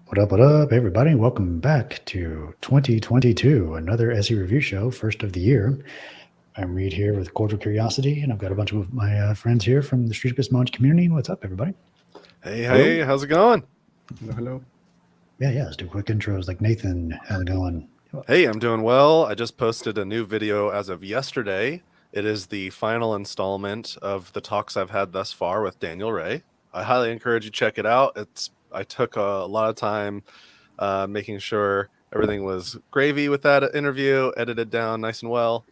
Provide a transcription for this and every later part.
What up, everybody? Welcome back to 2022, another SE review show, first of the year. I'm Reid here with Cordial Curiosity, and I've got a bunch of my friends here from the Street Epistemology community. What's up, everybody? Hey, how's it going? Hello. Yeah, let's do quick intros. Like Nathan, how's it going? Hey, I'm doing well. I just posted a new video as of yesterday. It is the final installment of the talks I've had thus far with Daniel Ray. I highly encourage you to check it out. I took a lot of time making sure everything was gravy with that interview, edited down nice and well.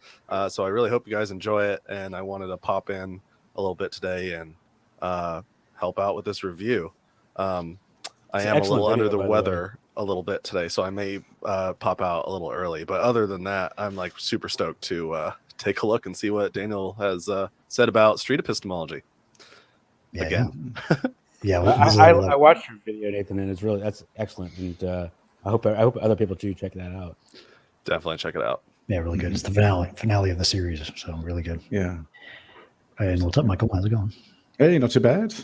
So I really hope you guys enjoy it. And I wanted to pop in a little bit today and help out with this review. I am a little under the weather a little bit today, so I may pop out a little early. But other than that, I'm like super stoked to take a look and see what Daniel has said about street epistemology. Yeah, again. Yeah, I watched your video, Nathan, and that's excellent. And I hope other people do check that out. Definitely check it out. Yeah, really good. It's the finale of the series, so really good. Yeah. And what's up, Michael? How's it going? Hey, not too bad.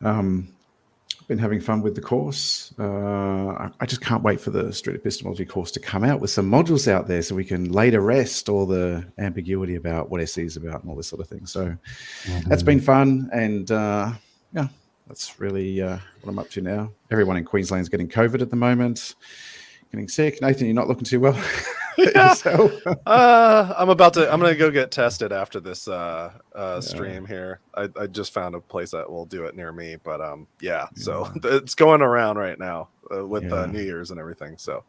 Been having fun with the course. I just can't wait for the street epistemology course to come out with some modules out there so we can lay to rest all the ambiguity about what SE is about and all this sort of thing. So that's been fun. And yeah, that's really what I'm up to now. Everyone in Queensland's getting COVID at the moment, getting sick. Nathan, you're not looking too well. Yeah. I'm going to go get tested after this stream here. I just found a place that will do it near me, but so it's going around right now with New Year's and everything. So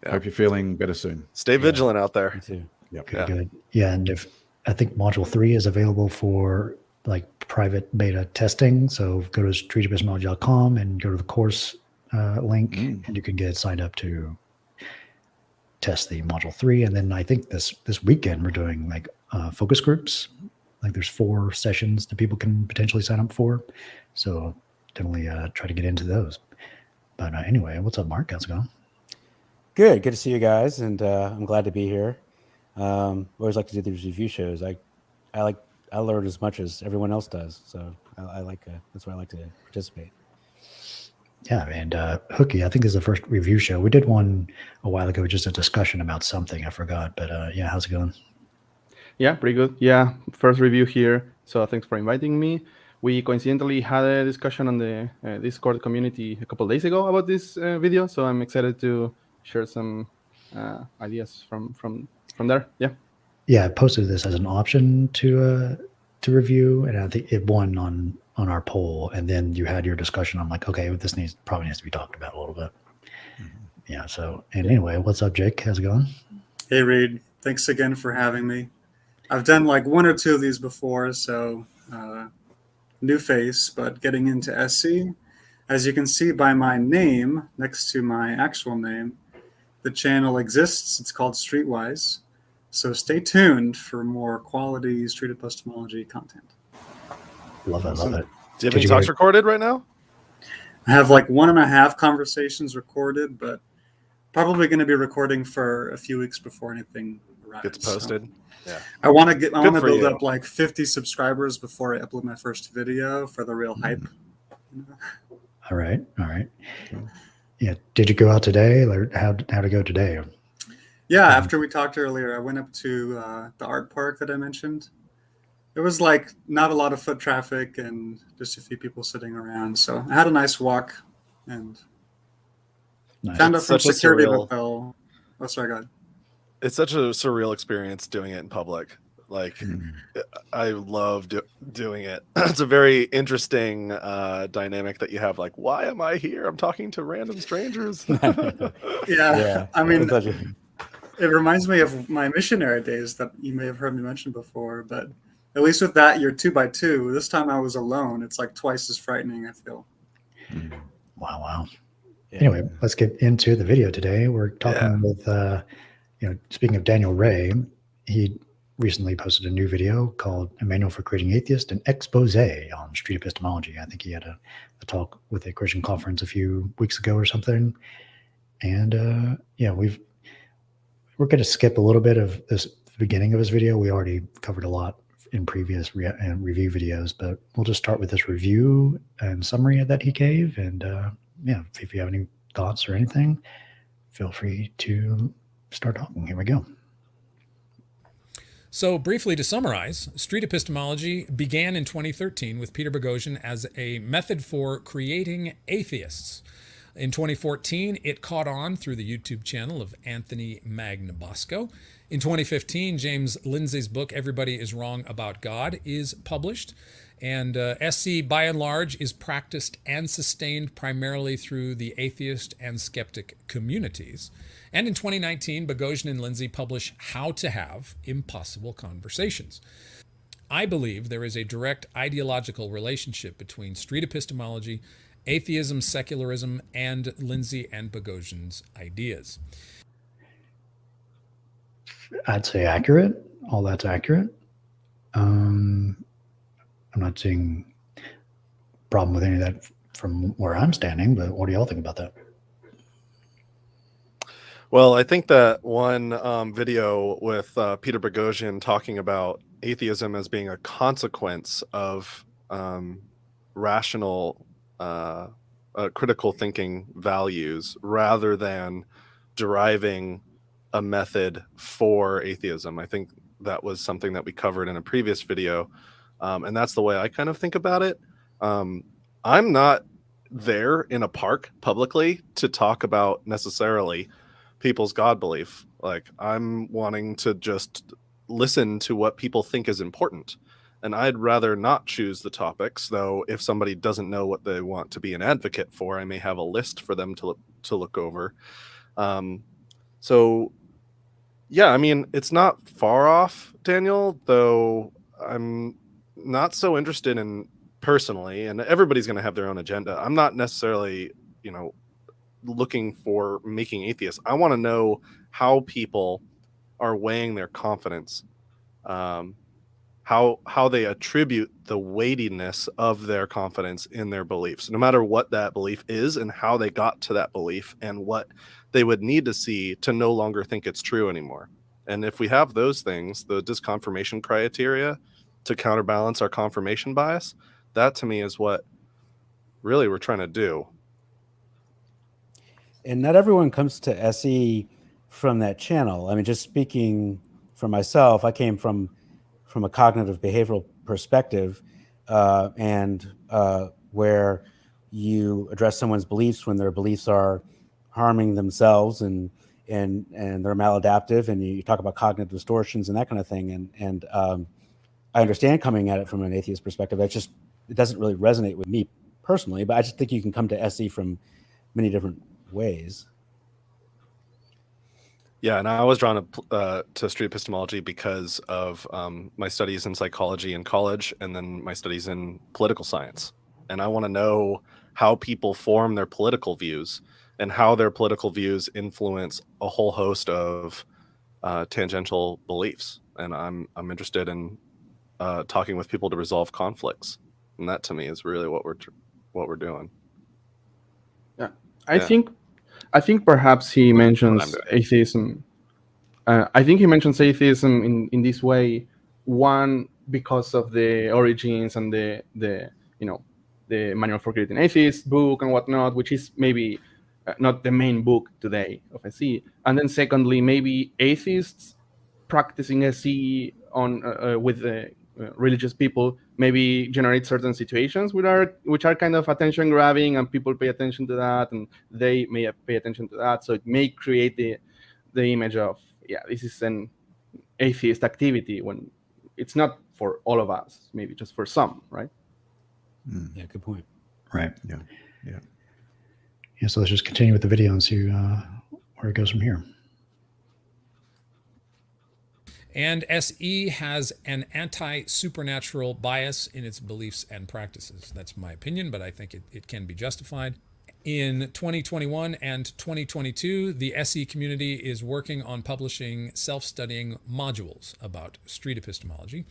hope you're feeling better soon. Stay vigilant out there. Me too. Yep. Good. Yeah, and I think module 3 is available for like private beta testing. So go to streetepistemology.com and go to the course link, and you can get signed up to test the module 3. And then I think this weekend we're doing like focus groups. Like there's 4 sessions that people can potentially sign up for. So definitely try to get into those. But anyway, what's up, Mark? How's it going? Good to see you guys, and I'm glad to be here. Always like to do these review shows. I learn as much as everyone else does, so I like that's why I like to participate. Yeah, and Hooky, I think this is the first review show. We did one a while ago, just a discussion about something. I forgot, but yeah, how's it going? Yeah, pretty good. Yeah, first review here. So thanks for inviting me. We coincidentally had a discussion on the Discord community a couple of days ago about this video. So I'm excited to share some ideas from there. Yeah. Yeah, I posted this as an option to review, and I think it won on our poll. And then you had your discussion. I'm like, okay, this probably needs to be talked about a little bit. Yeah. So, and anyway, what's up, Jake? How's it going? Hey, Reid. Thanks again for having me. I've done like 1 or 2 of these before, so new face, but getting into SE. As you can see by my name next to my actual name, the channel exists. It's called Streetwise. So stay tuned for more quality street epistemology content. Love it. Do you have any talks recorded right now? I have like 1.5 conversations recorded, but probably going to be recording for a few weeks before anything arrives. Gets posted. So yeah. I want to build up like 50 subscribers before I upload my first video for the real hype. All right. Yeah. Did you go out today? Or how'd it go today? Yeah, after we talked earlier, I went up to the art park that I mentioned. It was like not a lot of foot traffic and just a few people sitting around. So I had a nice walk and found out from security hotel. Oh, sorry, go ahead. It's such a surreal experience doing it in public. Like, I love doing it. It's a very interesting dynamic that you have. Like, why am I here? I'm talking to random strangers. Yeah. I mean, it reminds me of my missionary days that you may have heard me mention before, but at least with that, you're 2 by 2. This time I was alone. It's like twice as frightening, I feel. Wow. Yeah. Anyway, let's get into the video today. We're talking with, speaking of Daniel Ray, he recently posted a new video called A Manual for Creating Atheist, an expose on street epistemology. I think he had a talk with a Christian conference a few weeks ago or something. And we're going to skip a little bit of this the beginning of his video. We already covered a lot in previous review videos, but we'll just start with this review and summary that he gave, and yeah, if you have any thoughts or anything, feel free to start talking. Here we go. So briefly to summarize, street epistemology began in 2013 with Peter Boghossian as a method for creating atheists. In 2014, it caught on through the YouTube channel of Anthony Magnabosco. In 2015, James Lindsay's book, Everybody is Wrong About God, is published. And SC, by and large, is practiced and sustained primarily through the atheist and skeptic communities. And in 2019, Boghossian and Lindsay publish How to Have Impossible Conversations. I believe there is a direct ideological relationship between street epistemology, atheism, secularism, and Lindsay and Boghossian's ideas. I'd say accurate. All that's accurate. I'm not seeing a problem with any of that from where I'm standing, but what do y'all think about that? Well, I think that one video with Peter Boghossian talking about atheism as being a consequence of rational, critical thinking values rather than deriving a method for atheism. I think that was something that we covered in a previous video. And that's the way I kind of think about it. I'm not there in a park publicly to talk about necessarily people's God belief. Like, I'm wanting to just listen to what people think is important. And I'd rather not choose the topics, though if somebody doesn't know what they want to be an advocate for, I may have a list for them to look over. So, yeah, I mean, it's not far off, Daniel, though I'm not so interested in personally, and everybody's going to have their own agenda. I'm not necessarily, looking for making atheists. I want to know how people are weighing their confidence, how they attribute the weightiness of their confidence in their beliefs, no matter what that belief is and how they got to that belief and what they would need to see to no longer think it's true anymore. And if we have those things, the disconfirmation criteria to counterbalance our confirmation bias, that to me is what really we're trying to do. And not everyone comes to SE from that channel. I mean, just speaking for myself, I came from a cognitive behavioral perspective, and where you address someone's beliefs when their beliefs are harming themselves and they're maladaptive, and you talk about cognitive distortions and that kind of thing. And I understand coming at it from an atheist perspective. It doesn't really resonate with me personally, but I just think you can come to SE from many different ways. Yeah, and I was drawn to street epistemology because of my studies in psychology in college and then my studies in political science. And I want to know how people form their political views and how their political views influence a whole host of tangential beliefs. And I'm interested in talking with people to resolve conflicts. And that to me is really what we're doing. Yeah, I think perhaps he mentions atheism. I think he mentions atheism in this way, one, because of the origins and the Manual for Creating Atheists book and whatnot, which is maybe not the main book today of SE. And then secondly, maybe atheists practicing SE with religious people maybe generate certain situations which are kind of attention grabbing, and people pay attention to that, and they may pay attention to that. So it may create the image of, yeah, this is an atheist activity when it's not for all of us, maybe just for some, right? Yeah, good point. Right. Yeah. So let's just continue with the video and see where it goes from here. And SE has an anti-supernatural bias in its beliefs and practices. That's my opinion, but I think it can be justified. In 2021 and 2022, the SE community is working on publishing self-studying modules about street epistemology.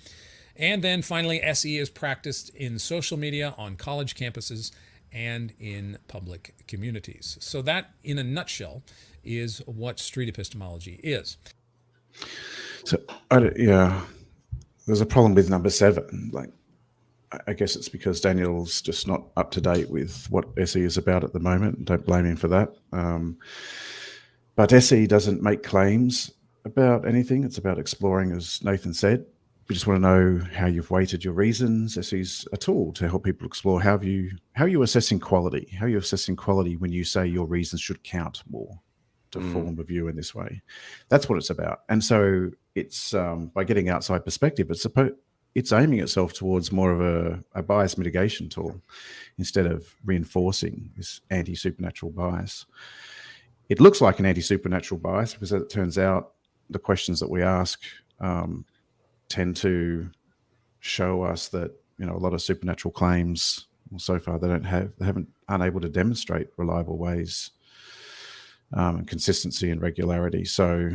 And then finally, SE is practiced in social media, on college campuses, and in public communities. So that, in a nutshell, is what street epistemology is. So, there's a problem with number 7. Like, I guess it's because Daniel's just not up to date with what SE is about at the moment. Don't blame him for that. But SE doesn't make claims about anything. It's about exploring, as Nathan said. We just want to know how you've weighted your reasons. SE's a tool to help people explore how you're assessing quality. How you're assessing quality when you say your reasons should count more to form a view in this way. That's what it's about. And so it's by getting outside perspective, it's aiming itself towards more of a bias mitigation tool instead of reinforcing this anti-supernatural bias. It looks like an anti-supernatural bias because it turns out the questions that we ask tend to show us that a lot of supernatural claims, well, so far they aren't able to demonstrate reliable ways and consistency and regularity. So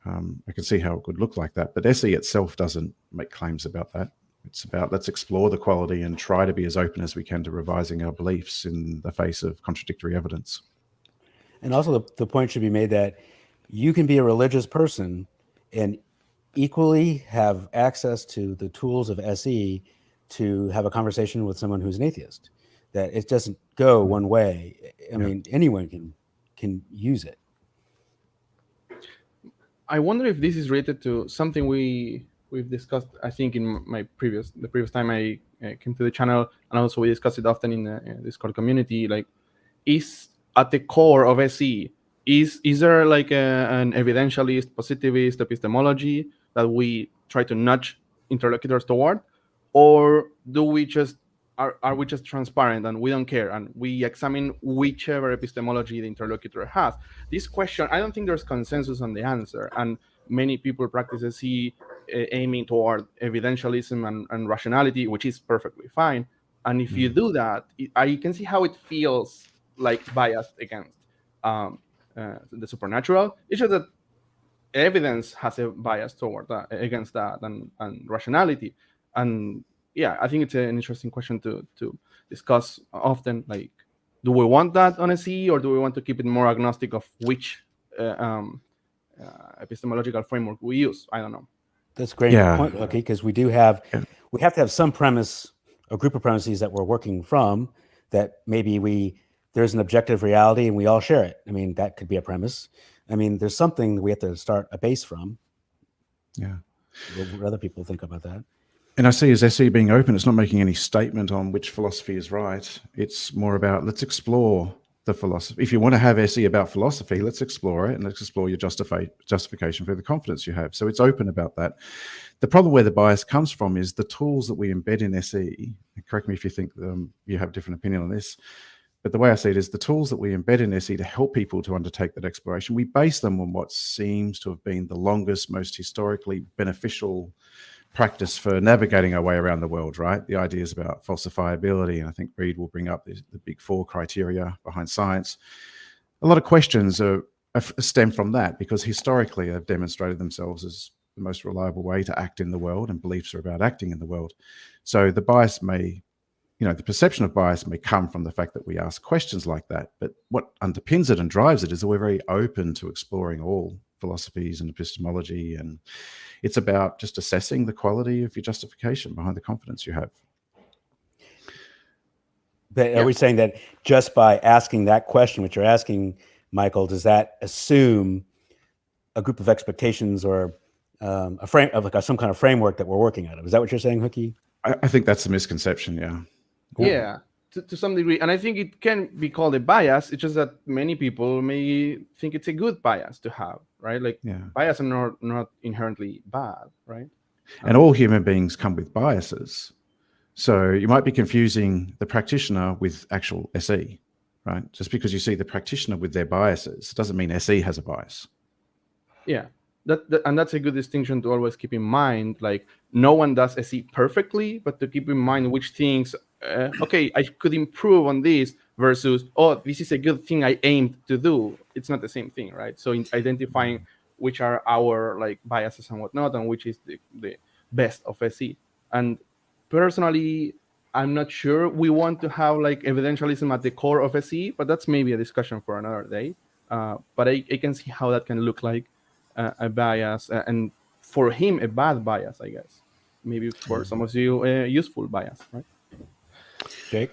I can see how it could look like that, but SE itself doesn't make claims about that. It's about let's explore the quality and try to be as open as we can to revising our beliefs in the face of contradictory evidence. And also the point should be made that you can be a religious person and equally have access to the tools of SE to have a conversation with someone who's an atheist. That it doesn't go one way. I mean, anyone can use it. I wonder if this is related to something we've discussed, I think, in the previous time I came to the channel, and also we discuss it often in the Discord community. Like, is at the core of SE, is there like an evidentialist, positivist epistemology that we try to nudge interlocutors toward, or do we just are we just transparent and we don't care and we examine whichever epistemology the interlocutor has? This question, I don't think there's consensus on the answer, and many people practice SE aiming toward evidentialism and rationality, which is perfectly fine. And if you do that, I can see how it feels like biased against the supernatural. It's just that evidence has a bias toward that, against that, and rationality. And yeah, I think it's an interesting question to discuss often. Like, do we want that on SE, or do we want to keep it more agnostic of which epistemological framework we use? I don't know. That's a great point, Hooky, because we have to have some premise, a group of premises that we're working from, that maybe there's an objective reality and we all share it. I mean, that could be a premise. I mean, there's something we have to start a base from. Yeah. What other people think about that? And I see as SE being open, it's not making any statement on which philosophy is right. It's more about let's explore the philosophy. If you want to have SE about philosophy, let's explore it and let's explore your justification for the confidence you have. So it's open about that. The problem where the bias comes from is the tools that we embed in SE. Correct me if you think you have a different opinion on this, but the way I see it is the tools that we embed in SE to help people to undertake that exploration, we base them on what seems to have been the longest, most historically beneficial practice for navigating our way around the world, right? The ideas about falsifiability, and I think Reid will bring up the big 4 criteria behind science. A lot of questions stem from that because historically they've demonstrated themselves as the most reliable way to act in the world, and beliefs are about acting in the world. So the bias may, the perception of bias may come from the fact that we ask questions like that, but what underpins it and drives it is that we're very open to exploring all philosophies and epistemology, and it's about just assessing the quality of your justification behind the confidence you have. But are we saying that just by asking that question, which you're asking, Michael, does that assume a group of expectations or a frame of like some kind of framework that we're working out of? Is that what you're saying, Hooky? I think that's a misconception. Yeah. Yeah, to some degree, and I think it can be called a bias. It's just that many people may think it's a good bias to have, right? Like, bias are not inherently bad, right? And all human beings come with biases. So you might be confusing the practitioner with actual SE, right? Just because you see the practitioner with their biases doesn't mean SE has a bias. Yeah, and that's a good distinction to always keep in mind. Like, no one does SE perfectly, but to keep in mind which things, okay, I could improve on this versus, oh, this is a good thing I aimed to do. It's not the same thing, right? So in identifying which are our like biases and whatnot, and which is the best of SE. And personally, I'm not sure we want to have like evidentialism at the core of SE, but that's maybe a discussion for another day. But I can see how that can look like a bias, and for him, a bad bias, I guess. maybe for some of you useful bias, right? Jake?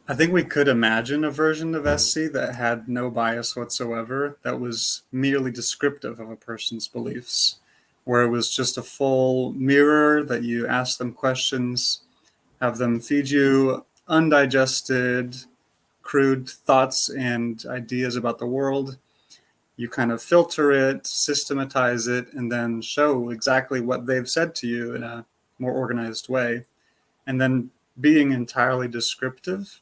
I think we could imagine a version of SC that had no bias whatsoever, that was merely descriptive of a person's beliefs, where it was just a full mirror that you ask them questions, have them feed you undigested, crude thoughts and ideas about the world. You kind of filter it, systematize it, and then show exactly what they've said to you in a more organized way. And then being entirely descriptive,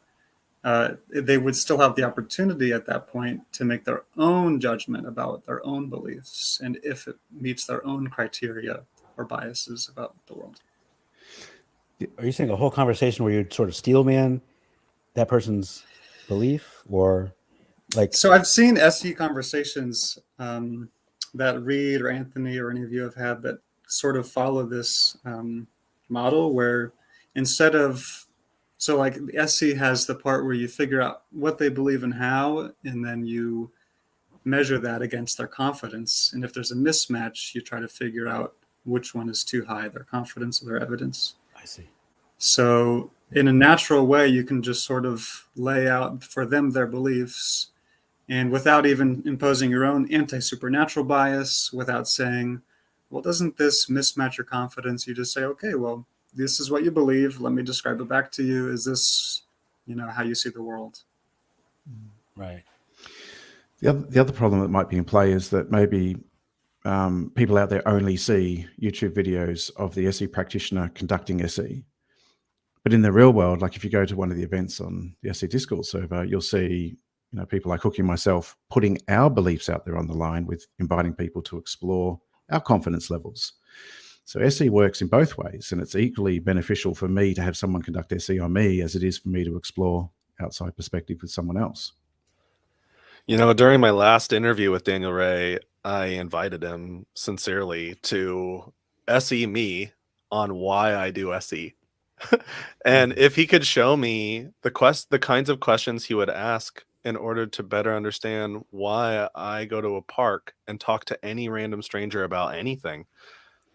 they would still have the opportunity at that point to make their own judgment about their own beliefs and if it meets their own criteria or biases about the world. Are you saying a whole conversation where you'd sort of steel man that person's belief, or like? So I've seen SE conversations that Reid or Anthony or any of you have had that sort of follow this model, where instead of, so like SC has the part where you figure out what they believe and how, and then you measure that against their confidence. And if there's a mismatch, you try to figure out which one is too high, their confidence or their evidence. I see. So in a natural way, you can just sort of lay out for them their beliefs, and without even imposing your own anti-supernatural bias, without saying, well, doesn't this mismatch your confidence? You just say, okay, well, this is what you believe. Let me describe it back to you. Is this, how you see the world? Right. The other problem that might be in play is that maybe people out there only see YouTube videos of the SE practitioner conducting SE. But in the real world, like if you go to one of the events on the SE Discord server, you'll see people like Hooky and myself putting our beliefs out there on the line, with inviting people to explore our confidence levels. So SE works in both ways, and it's equally beneficial for me to have someone conduct SE on me as it is for me to explore outside perspective with someone else. During my last interview with Daniel Ray, I invited him sincerely to SE me on why I do SE. And if he could show me the kinds of questions he would ask in order to better understand why I go to a park and talk to any random stranger about anything,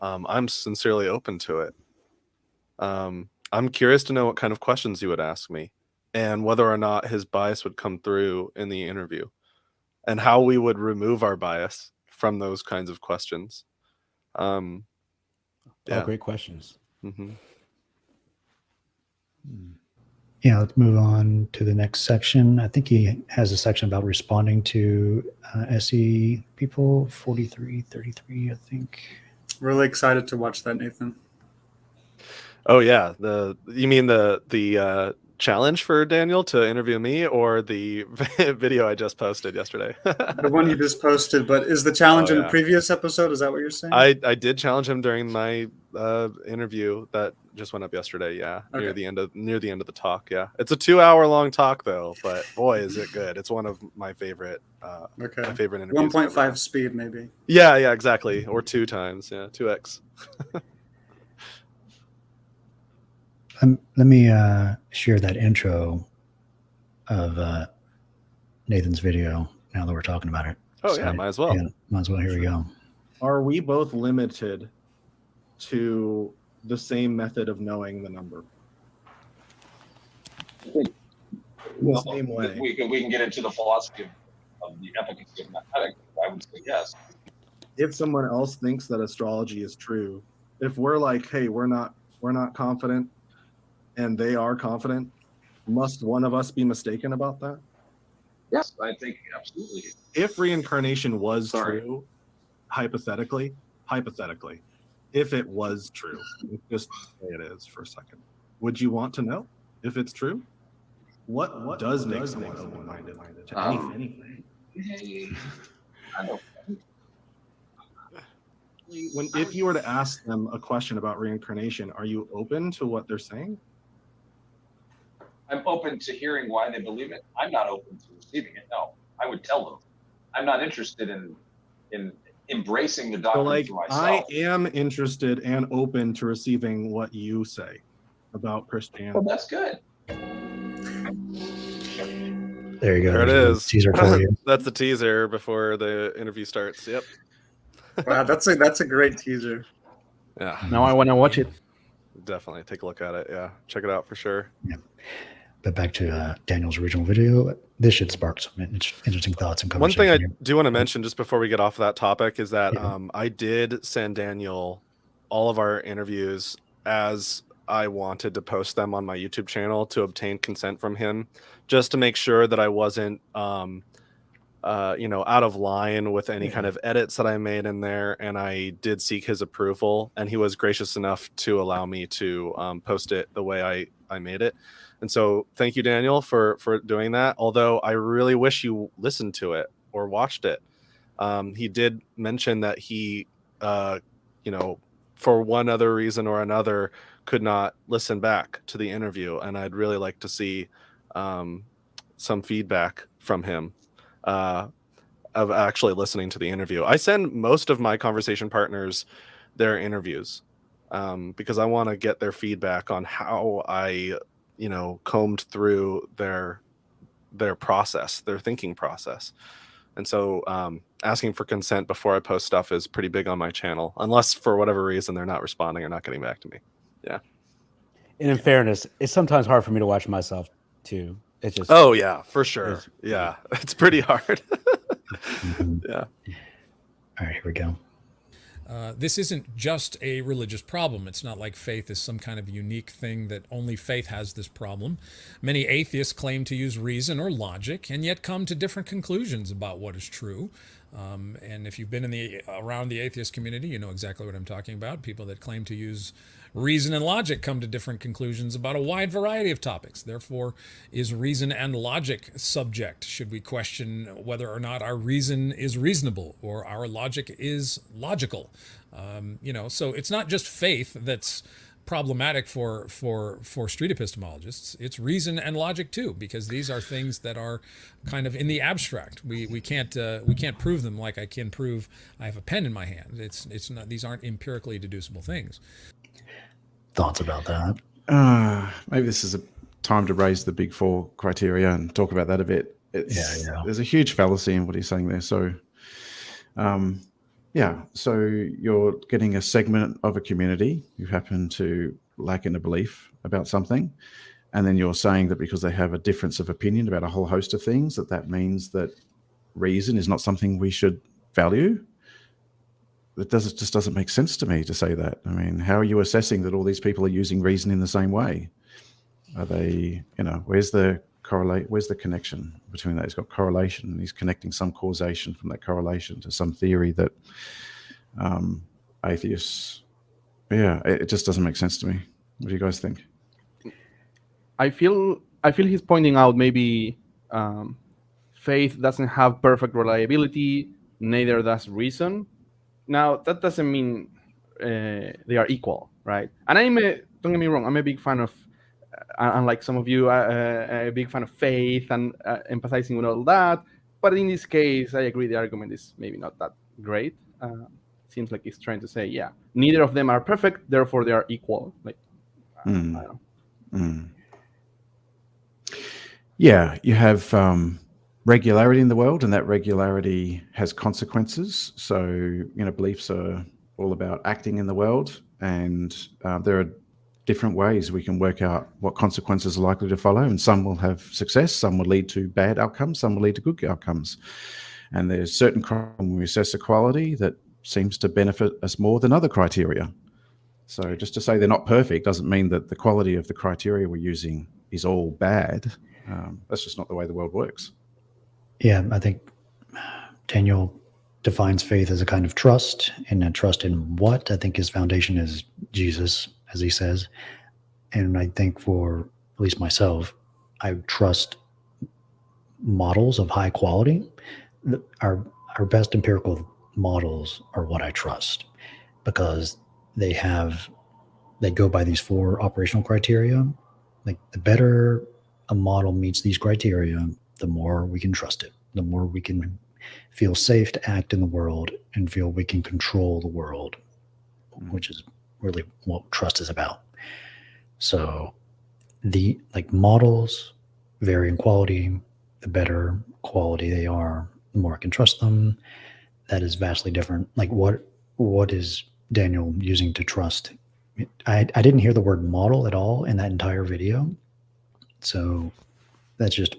I'm sincerely open to it. I'm curious to know what kind of questions he would ask me, and whether or not his bias would come through in the interview, and how we would remove our bias from those kinds of questions. Yeah. Oh, great questions. Mm-hmm. Yeah, let's move on to the next section. I think he has a section about responding to SE people, 4333, I think. Really excited to watch that, Nathan. Oh yeah, you mean the challenge for Daniel to interview me, or the video I just posted yesterday? The one you just posted, but is the challenge in a previous episode? Is that what you're saying? I did challenge him during my interview that just went up yesterday. Yeah, Okay. near the end of the talk. Yeah, it's a 2-hour long talk though, but boy, is it good! It's one of my favorite. My favorite interviews. 1.5 speed, maybe. Yeah, exactly, or 2 times. Yeah, 2x. Let me share that intro of Nathan's video now that we're talking about it. Oh yeah, might as well. Yeah, might as well. Here we go. Are we both limited to the same method of knowing the number? Well, the same way. We can get into the philosophy of the efficacy of mathematics. I would say yes. If someone else thinks that astrology is true, if we're like, hey, we're not confident, and they are confident, must one of us be mistaken about that? Yes, I think absolutely. If reincarnation was true, hypothetically, if it was true, just say it is for a second, would you want to know if it's true? What does make someone open-minded to anything? I don't. If you were to ask them a question about reincarnation, are you open to what they're saying? I'm open to hearing why they believe it. I'm not open to receiving it. No, I would tell them. I'm not interested in embracing the doctrine for myself. I am interested and open to receiving what you say about Christianity. Well, that's good. There you go. There it is. Teaser for you. That's the teaser before the interview starts. Yep. Wow, that's a great teaser. Yeah. Now I want to watch it. definitely take a look at it. Yeah, check it out for sure. Yeah. But back to Daniel's original video, this should spark some interesting thoughts and One conversation. thing I do want to mention just before we get off that topic is that Yeah. I did send Daniel all of our interviews as I wanted to post them on my YouTube channel to obtain consent from him, just to make sure that I wasn't, out of line with any kind of edits that I made in there. And I did seek his approval, and he was gracious enough to allow me to post it the way I made it. And so thank you, Daniel, for doing that. Although I really wish you listened to it or watched it. He did mention that he, for one other reason or another, could not listen back to the interview. And I'd really like to see some feedback from him of actually listening to the interview. I send most of my conversation partners their interviews because I want to get their feedback on how I combed through their process, their thinking process. And so asking for consent before I post stuff is pretty big on my channel, unless for whatever reason they're not responding or not getting back to me. Yeah. And in fairness, it's sometimes hard for me to watch myself too. It's just yeah, for sure. Yeah, it's pretty hard. Yeah. All right, here we go. This isn't just a religious problem. It's not like faith is some kind of unique thing that only faith has this problem. Many atheists claim to use reason or logic and yet come to different conclusions about what is true. And if you've been around the atheist community, you know exactly what I'm talking about. People that claim to use reason and logic come to different conclusions about a wide variety of topics. Therefore, is reason and logic subject? Should we question whether or not our reason is reasonable or our logic is logical? So it's not just faith that's problematic for street epistemologists. It's reason and logic too, because these are things that are kind of in the abstract. We can't prove them like I can prove I have a pen in my hand. It's not, these aren't empirically deducible things. Thoughts about that? Maybe this is a time to raise the big four criteria and talk about that a bit. There's a huge fallacy in what he's saying there. So, so you're getting a segment of a community who happen to lack in a belief about something, and then you're saying that because they have a difference of opinion about a whole host of things, that means that reason is not something we should value. It just doesn't make sense to me to say that. I mean, how are you assessing that all these people are using reason in the same way? Are they, where's the connection between that? He's got correlation, and he's connecting some causation from that correlation to some theory that atheists, it just doesn't make sense to me. What do you guys think? I feel he's pointing out maybe faith doesn't have perfect reliability, neither does reason. Now, that doesn't mean they are equal, right? And don't get me wrong, I'm a big fan of, unlike some of you, a big fan of faith and empathizing with all that. But in this case, I agree the argument is maybe not that great. Seems like he's trying to say, neither of them are perfect, therefore they are equal. Like, I don't know. Yeah, you have regularity in the world, and that regularity has consequences. So, beliefs are all about acting in the world, and there are different ways we can work out what consequences are likely to follow, and some will have success, some will lead to bad outcomes, some will lead to good outcomes. And there's certain criteria when we assess equality that seems to benefit us more than other criteria. So just to say they're not perfect doesn't mean that the quality of the criteria we're using is all bad. That's just not the way the world works. Yeah, I think Daniel defines faith as a kind of trust, and a trust in what? I think his foundation is Jesus, as he says. And I think for at least myself, I trust models of high quality. Our best empirical models are what I trust, because they go by these four operational criteria. Like, the better a model meets these criteria, the more we can trust it, the more we can feel safe to act in the world and feel we can control the world, which is really what trust is about. So the models vary in quality. The better quality they are, the more I can trust them. That is vastly different. Like, what is Daniel using to trust I didn't hear the word model at all in that entire video. So that's just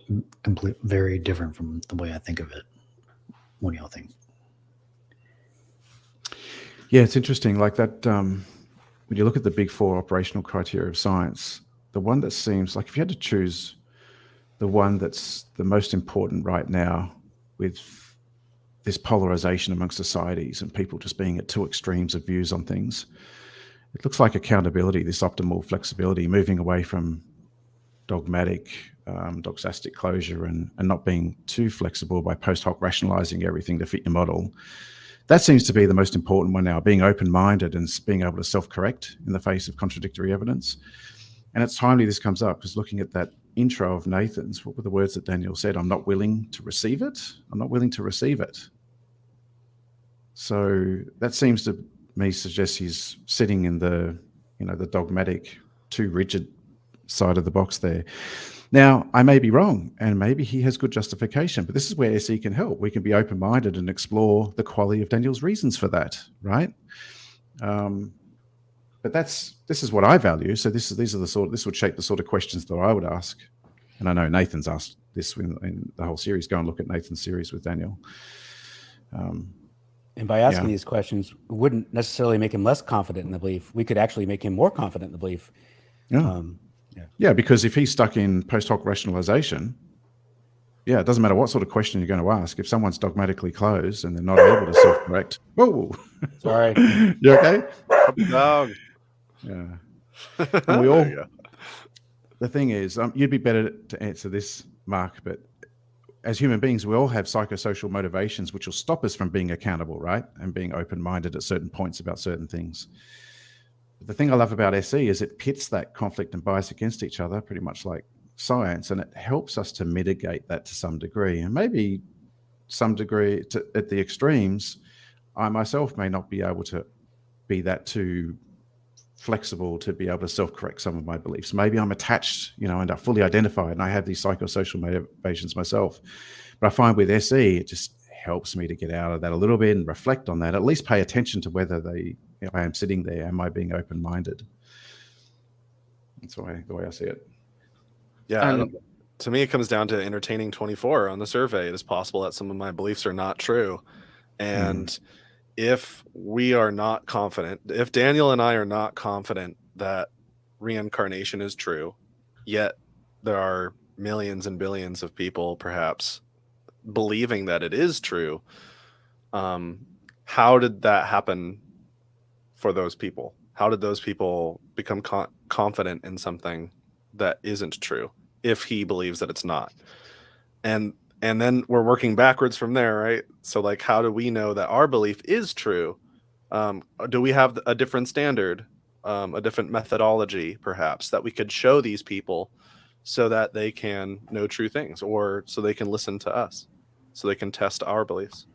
very different from the way I think of it. What do y'all think? Yeah, it's interesting. Like that, when you look at the big four operational criteria of science, the one that seems like if you had to choose the one that's the most important right now with this polarization amongst societies and people just being at two extremes of views on things, it looks like accountability, this optimal flexibility, moving away from dogmatic, doxastic closure and not being too flexible by post hoc rationalizing everything to fit your model. That seems to be the most important one now, being open-minded and being able to self-correct in the face of contradictory evidence. And it's timely this comes up because looking at that intro of Nathan's, what were the words that Daniel said? I'm not willing to receive it. I'm not willing to receive it. So that seems to me suggest he's sitting in the, the dogmatic, too rigid side of the box there. Now, I may be wrong, and maybe he has good justification, but this is where SE can help. We can be open-minded and explore the quality of Daniel's reasons for that, right? But this is what I value. So this would shape the sort of questions that I would ask. And I know Nathan's asked this in the whole series. Go and look at Nathan's series with Daniel. And by asking these questions, we wouldn't necessarily make him less confident in the belief. We could actually make him more confident in the belief. Yeah, because if he's stuck in post hoc rationalization, it doesn't matter what sort of question you're going to ask. If someone's dogmatically closed and they're not able to self-correct, whoa, sorry, you okay? Dog. Yeah, and we all. The thing is, you'd be better to answer this, Mark, but as human beings, we all have psychosocial motivations which will stop us from being accountable, right? And being open-minded at certain points about certain things. But the thing I love about SE is it pits that conflict and bias against each other, pretty much like science, and it helps us to mitigate that to some degree. And maybe some degree at the extremes, I myself may not be able to be that too flexible to be able to self-correct some of my beliefs. Maybe I'm attached, and I fully identify and I have these psychosocial motivations myself. But I find with SE, it just helps me to get out of that a little bit and reflect on that, at least pay attention to whether I am sitting there, am I being open-minded? That's the way I see it. Yeah, to me, it comes down to entertaining 24 on the survey. It is possible that some of my beliefs are not true. And if we are not confident, if Daniel and I are not confident that reincarnation is true, yet there are millions and billions of people perhaps believing that it is true, how did that happen for those people? How did those people become confident in something that isn't true if he believes that it's not? And then we're working backwards from there, right? So like, how do we know that our belief is true? Do we have a different standard, a different methodology, perhaps, that we could show these people so that they can know true things, or so they can listen to us, so they can test our beliefs?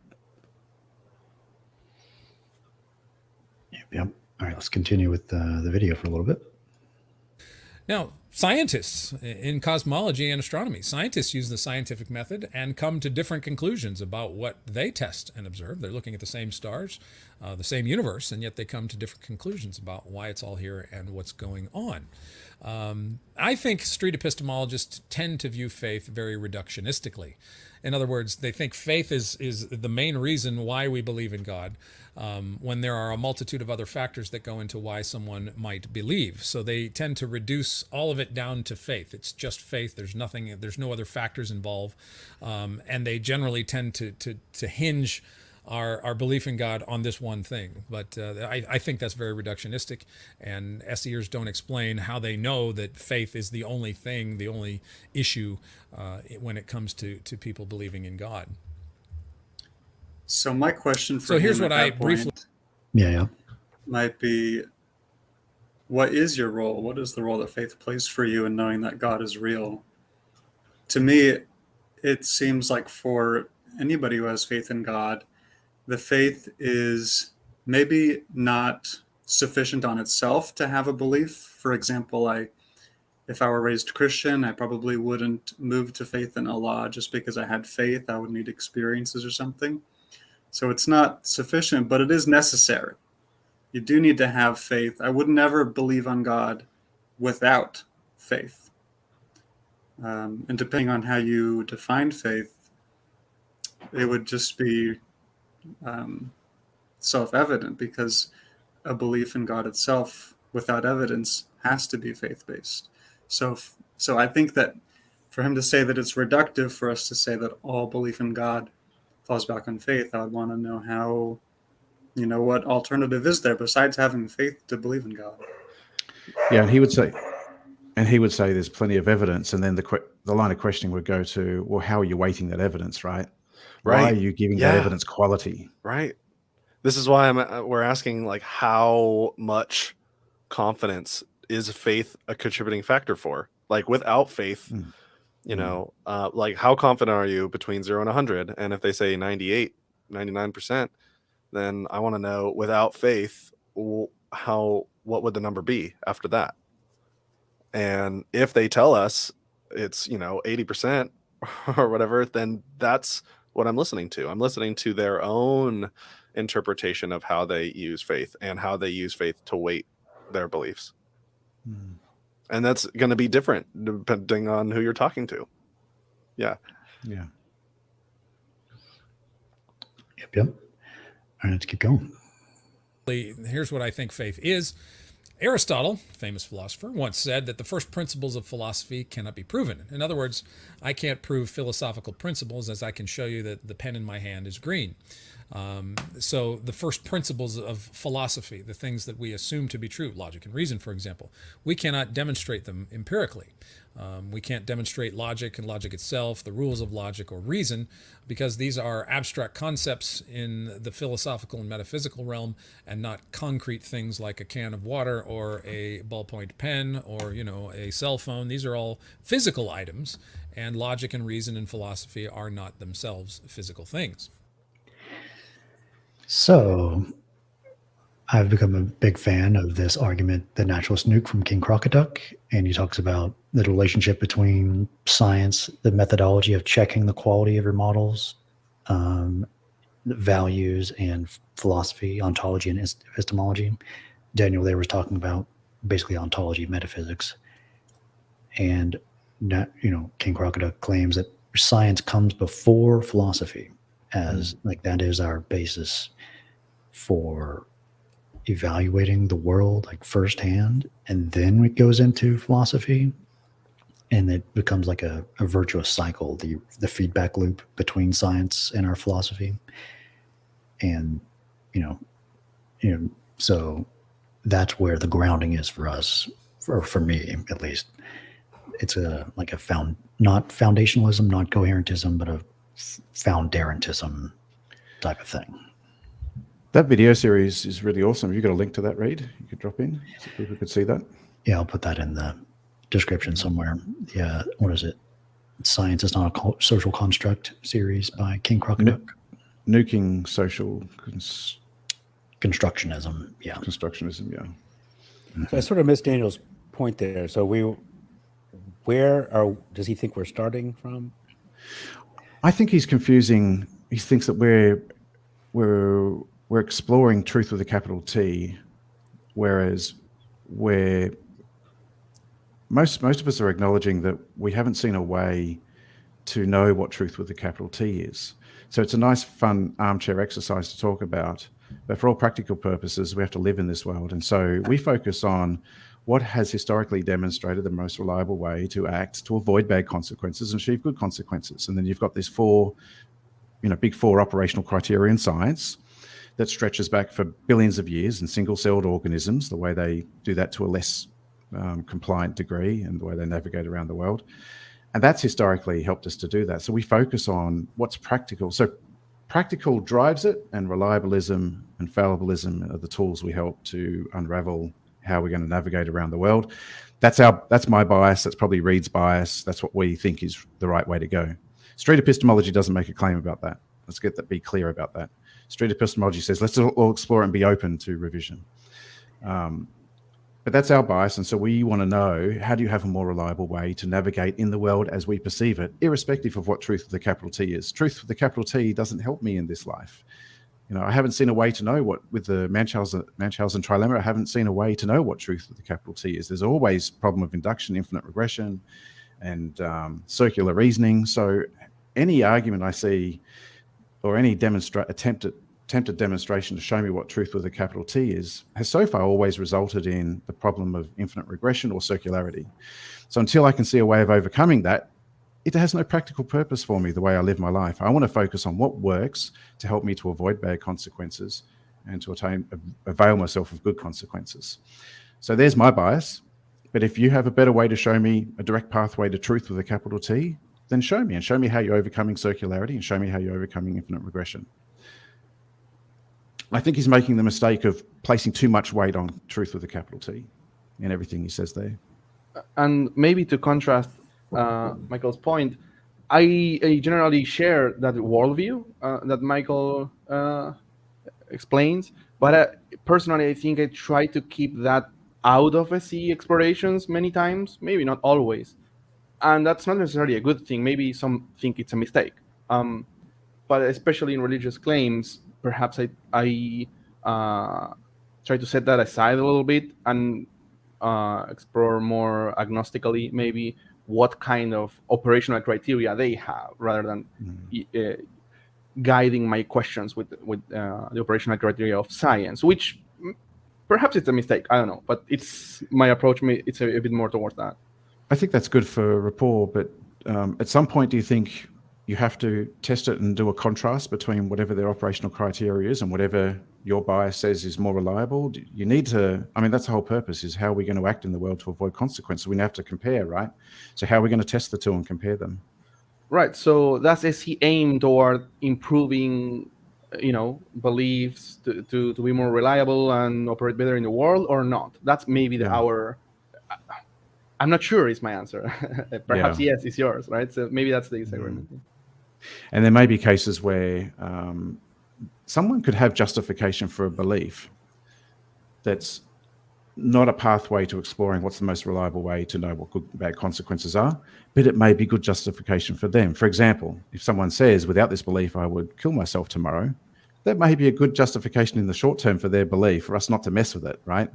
Yep. All right, let's continue with the video for a little bit. Now, scientists in cosmology and astronomy, scientists use the scientific method and come to different conclusions about what they test and observe. They're looking at the same stars, the same universe, and yet they come to different conclusions about why it's all here and what's going on. I think street epistemologists tend to view faith very reductionistically. In other words, they think faith is the main reason why we believe in God, when there are a multitude of other factors that go into why someone might believe. So they tend to reduce all of it down to faith. It's just faith. There's no other factors involved. And they generally tend to hinge our belief in God on this one thing. But I think that's very reductionistic, and SEers don't explain how they know that faith is the only thing, the only issue when it comes to people believing in God. So my question for So here's him what at I that briefly point might be, what is your role? What is the role that faith plays for you in knowing that God is real? To me, it seems like for anybody who has faith in God, the faith is maybe not sufficient on itself to have a belief. For example, if I were raised Christian, I probably wouldn't move to faith in Allah just because I had faith. I would need experiences or something. So it's not sufficient, but it is necessary. you do need to have faith. I would never believe on God without faith. And depending on how you define faith, it would just be self-evident, because a belief in God itself without evidence has to be faith-based. So I think that for him to say that it's reductive for us to say that all belief in God falls back on faith, I would want to know how, what alternative is there besides having faith to believe in God. Yeah, and he would say there's plenty of evidence, and then the line of questioning would go to, well, how are you weighting that evidence, right? Why are you giving that evidence quality? Right. This is why we're asking, like, how much confidence is faith a contributing factor for? Like, without faith, like, how confident are you between 0 and 100? And if they say 98, 99%, then I want to know, without faith, what would the number be after that? And if they tell us it's 80% or whatever, then that's what I'm listening to. I'm listening to their own interpretation of how they use faith and how they use faith to weight their beliefs. And that's going to be different depending on who you're talking to. Yeah. Yep. All right, let's keep going. Here's what I think faith is. Aristotle, famous philosopher, once said that the first principles of philosophy cannot be proven. In other words, I can't prove philosophical principles as I can show you that the pen in my hand is green. So the first principles of philosophy, the things that we assume to be true, logic and reason, for example, we cannot demonstrate them empirically. We can't demonstrate logic and logic itself, the rules of logic or reason, because these are abstract concepts in the philosophical and metaphysical realm, and not concrete things like a can of water or a ballpoint pen or, a cell phone. These are all physical items, and logic and reason and philosophy are not themselves physical things. So I've become a big fan of this argument, The Naturalist Nuke from King Crocoduck, and he talks about the relationship between science, the methodology of checking the quality of your models, values, and philosophy, ontology, and epistemology. Daniel there was talking about basically ontology, metaphysics. And, King Crocoduck claims that science comes before philosophy, as like that is our basis for evaluating the world, like firsthand, and then it goes into philosophy, and it becomes like a virtuous cycle, the feedback loop between science and our philosophy. And so that's where the grounding is for us, for me at least. It's not foundationalism, not coherentism, but a foundarentism type of thing. That video series is really awesome. Have you got a link to that, Reid? You could drop in so people could see that. Yeah, I'll put that in the description somewhere. Yeah, what is it? Science is Not a Social Construct series by King Crocoduck. Nuking social constructionism. Yeah. Constructionism, yeah. So I sort of missed Daniel's point there. So where does he think we're starting from? I think he's confusing. He thinks that we're exploring truth with a capital T, whereas most of us are acknowledging that we haven't seen a way to know what truth with a capital T is. So it's a nice, fun armchair exercise to talk about, but for all practical purposes, we have to live in this world. And so we focus on what has historically demonstrated the most reliable way to act to avoid bad consequences and achieve good consequences. And then you've got this big four operational criteria in science that stretches back for billions of years in single-celled organisms, the way they do that to a less compliant degree and the way they navigate around the world. And that's historically helped us to do that. So we focus on what's practical. So practical drives it, and reliabilism and fallibilism are the tools we help to unravel how we're going to navigate around the world. That's my bias. That's probably Reid's bias. That's what we think is the right way to go. Street epistemology doesn't make a claim about that. Let's be clear about that. Street epistemology says, let's all explore and be open to revision. But that's our bias. And so we want to know, how do you have a more reliable way to navigate in the world as we perceive it, irrespective of what truth with a capital T is? Truth with a capital T doesn't help me in this life. You know, I haven't seen a way to know what, with the Munchausen trilemma, I haven't seen a way to know what truth with the capital T is. There's always problem of induction, infinite regression, and circular reasoning. So any argument I see, or any attempted demonstration to show me what truth with a capital T is, has so far always resulted in the problem of infinite regression or circularity. So until I can see a way of overcoming that, it has no practical purpose for me, the way I live my life. I want to focus on what works to help me to avoid bad consequences and to avail myself of good consequences. So there's my bias. But if you have a better way to show me a direct pathway to truth with a capital T, then show me, and show me how you're overcoming circularity, and show me how you're overcoming infinite regression. I think he's making the mistake of placing too much weight on truth with a capital T in everything he says there. And maybe to contrast Michael's point, I generally share that worldview that Michael explains, but personally, I think I try to keep that out of SE explorations many times, maybe not always. And that's not necessarily a good thing. Maybe some think it's a mistake. But especially in religious claims, perhaps I try to set that aside a little bit and explore more agnostically, maybe what kind of operational criteria they have, rather than guiding my questions with the operational criteria of science, which perhaps it's a mistake. I don't know, but it's my approach. It's a bit more towards that. I think that's good for rapport, but at some point, do you think you have to test it and do a contrast between whatever their operational criteria is and whatever your bias says is more reliable? You need to, I mean, that's the whole purpose, is how are we going to act in the world to avoid consequences? We have to compare, right? So how are we going to test the two and compare them? Right. So does SE aim toward improving, beliefs to be more reliable and operate better in the world, or not? That's maybe our... I'm not sure is my answer. Perhaps yes, it's yours, right? So maybe that's the disagreement. And there may be cases where someone could have justification for a belief that's not a pathway to exploring what's the most reliable way to know what good and bad consequences are, but it may be good justification for them. For example, if someone says, without this belief, I would kill myself tomorrow, that may be a good justification in the short term for their belief, for us not to mess with it, right?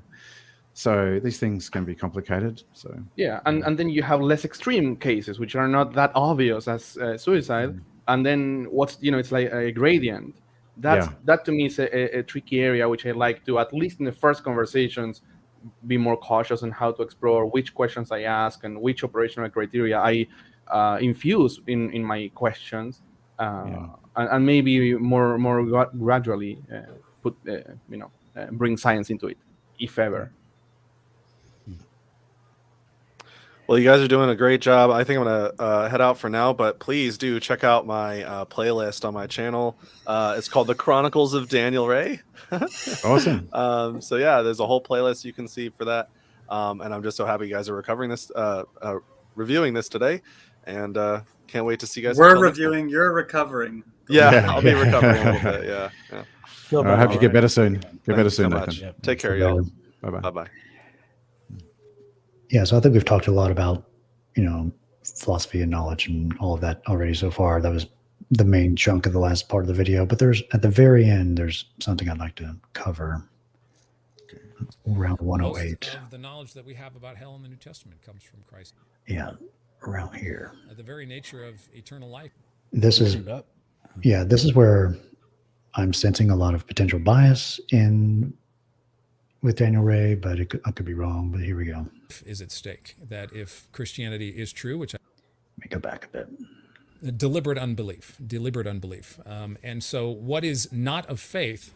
So these things can be complicated. So yeah, and then you have less extreme cases, which are not that obvious as suicide. And then it's like a gradient. That to me is a tricky area, which I like to, at least in the first conversations, be more cautious on how to explore which questions I ask and which operational criteria I infuse in my questions, and maybe more gradually bring science into it, if ever. Well, you guys are doing a great job. I think I'm going to head out for now, but please do check out my playlist on my channel. It's called The Chronicles of Daniel Ray. Awesome. So yeah, there's a whole playlist you can see for that. And I'm just so happy you guys are reviewing this today, and can't wait to see you guys. We're reviewing, you're recovering. Yeah, I'll be recovering a little bit. Yeah. I hope you get better soon. Get better soon, so Nathan. much. Yep. Take care, y'all. Bye-bye. Bye-bye. Yeah, so I think we've talked a lot about, philosophy and knowledge and all of that already so far. That was the main chunk of the last part of the video. But at the very end, there's something I'd like to cover. Around 108. Most of the knowledge that we have about hell in the New Testament comes from Christ. Yeah, around here. The very nature of eternal life. This is where I'm sensing a lot of potential bias with Daniel Ray, but I could be wrong, but here we go. Is at stake. That if Christianity is true, which let me go back a bit. Deliberate unbelief. And so what is not of faith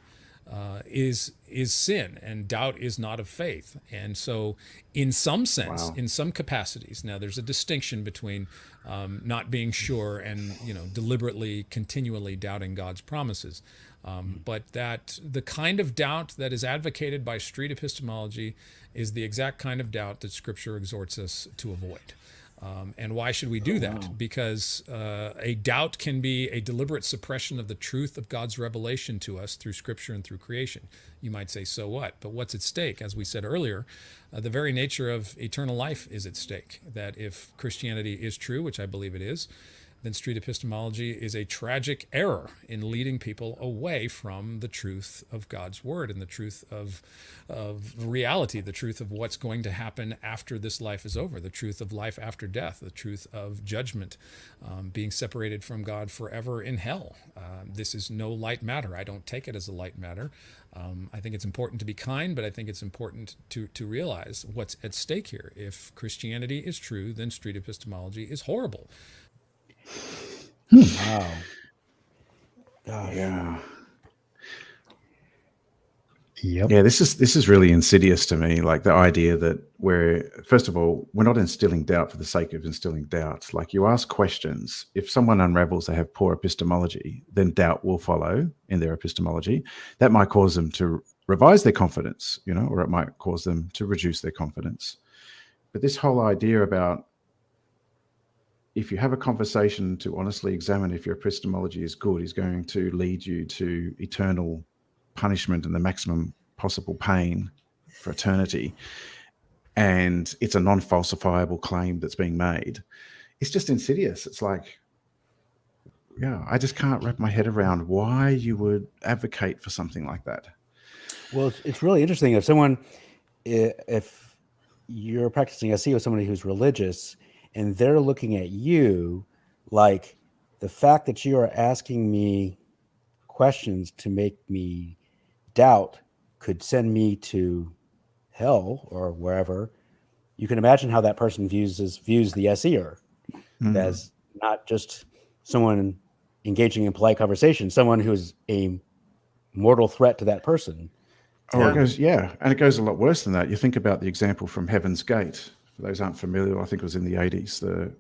is sin, and doubt is not of faith. And so in some sense, in some capacities, now there's a distinction between not being sure and deliberately, continually doubting God's promises. But that the kind of doubt that is advocated by street epistemology is the exact kind of doubt that Scripture exhorts us to avoid. And why should we do that? Because a doubt can be a deliberate suppression of the truth of God's revelation to us through Scripture and through creation. You might say, so what? But what's at stake? As we said earlier, the very nature of eternal life is at stake. That if Christianity is true, which I believe it is, then street epistemology is a tragic error in leading people away from the truth of God's word and the truth of reality, the truth of what's going to happen after this life is over, the truth of life after death, the truth of judgment, being separated from God forever in hell. This is no light matter. I don't take it as a light matter. I think it's important to be kind, but I think it's important to realize what's at stake here. If Christianity is true, then street epistemology is horrible. Wow. Gosh. Yeah. Yep. Yeah, this is really insidious to me. Like the idea that first of all, we're not instilling doubt for the sake of instilling doubt. Like you ask questions. If someone unravels they have poor epistemology, then doubt will follow in their epistemology. That might cause them to revise their confidence, or it might cause them to reduce their confidence. But this whole idea about if you have a conversation to honestly examine if your epistemology is good, is going to lead you to eternal punishment and the maximum possible pain for eternity, and it's a non-falsifiable claim that's being made, it's just insidious. It's like, yeah, I just can't wrap my head around why you would advocate for something like that. Well, it's really interesting if you're practicing SE with somebody who's religious and they're looking at you like the fact that you are asking me questions to make me doubt could send me to hell or wherever. You can imagine how that person views the SEer as not just someone engaging in polite conversation, someone who's a mortal threat to that person. Oh, it goes, and it goes a lot worse than that. You think about the example from Heaven's Gate. For those who aren't familiar, I think it was in the 80s. The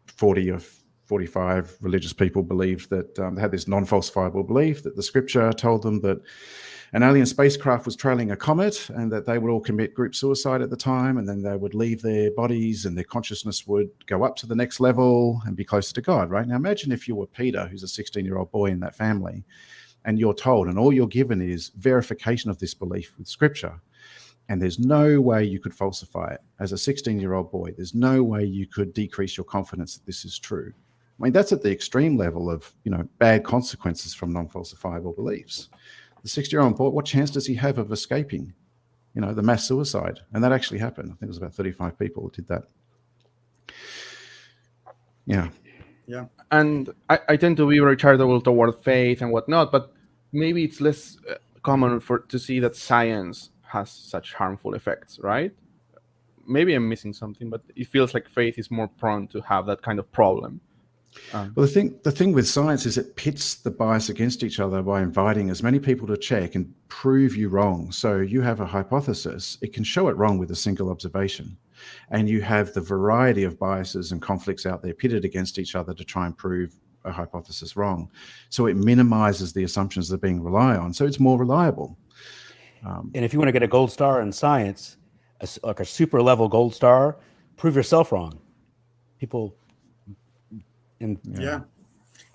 40 or 45 religious people believed that they had this non-falsifiable belief that the scripture told them that an alien spacecraft was trailing a comet and that they would all commit group suicide at the time, and then they would leave their bodies and their consciousness would go up to the next level and be closer to God, right? Now imagine if you were Peter, who's a 16-year-old boy in that family, and you're told, and all you're given is verification of this belief with scripture, and there's no way you could falsify it. As a 16-year-old boy, there's no way you could decrease your confidence that this is true. I mean, that's at the extreme level of, bad consequences from non-falsifiable beliefs. The 60-year-old boy, what chance does he have of escaping, the mass suicide? And that actually happened. I think it was about 35 people who did that. Yeah. Yeah. And I tend to be very charitable toward faith and whatnot, but maybe it's less common to see that science has such harmful effects, right? Maybe I'm missing something, but it feels like faith is more prone to have that kind of problem. Well, the thing with science is it pits the bias against each other by inviting as many people to check and prove you wrong. So you have a hypothesis, it can show it wrong with a single observation. And you have the variety of biases and conflicts out there pitted against each other to try and prove a hypothesis wrong. So it minimizes the assumptions that are being relied on. So it's more reliable. And if you want to get a gold star in science, like a super level gold star, prove yourself wrong. People... Yeah,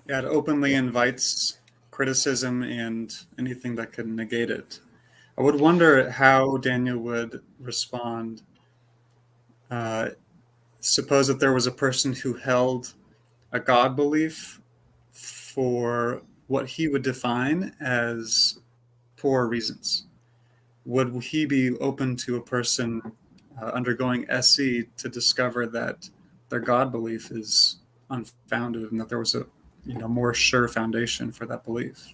it openly invites criticism and anything that could negate it. I would wonder how Daniel would respond. Suppose that there was a person who held a God belief for what he would define as poor reasons. Would he be open to a person undergoing SE to discover that their God belief is unfounded and that there was a more sure foundation for that belief?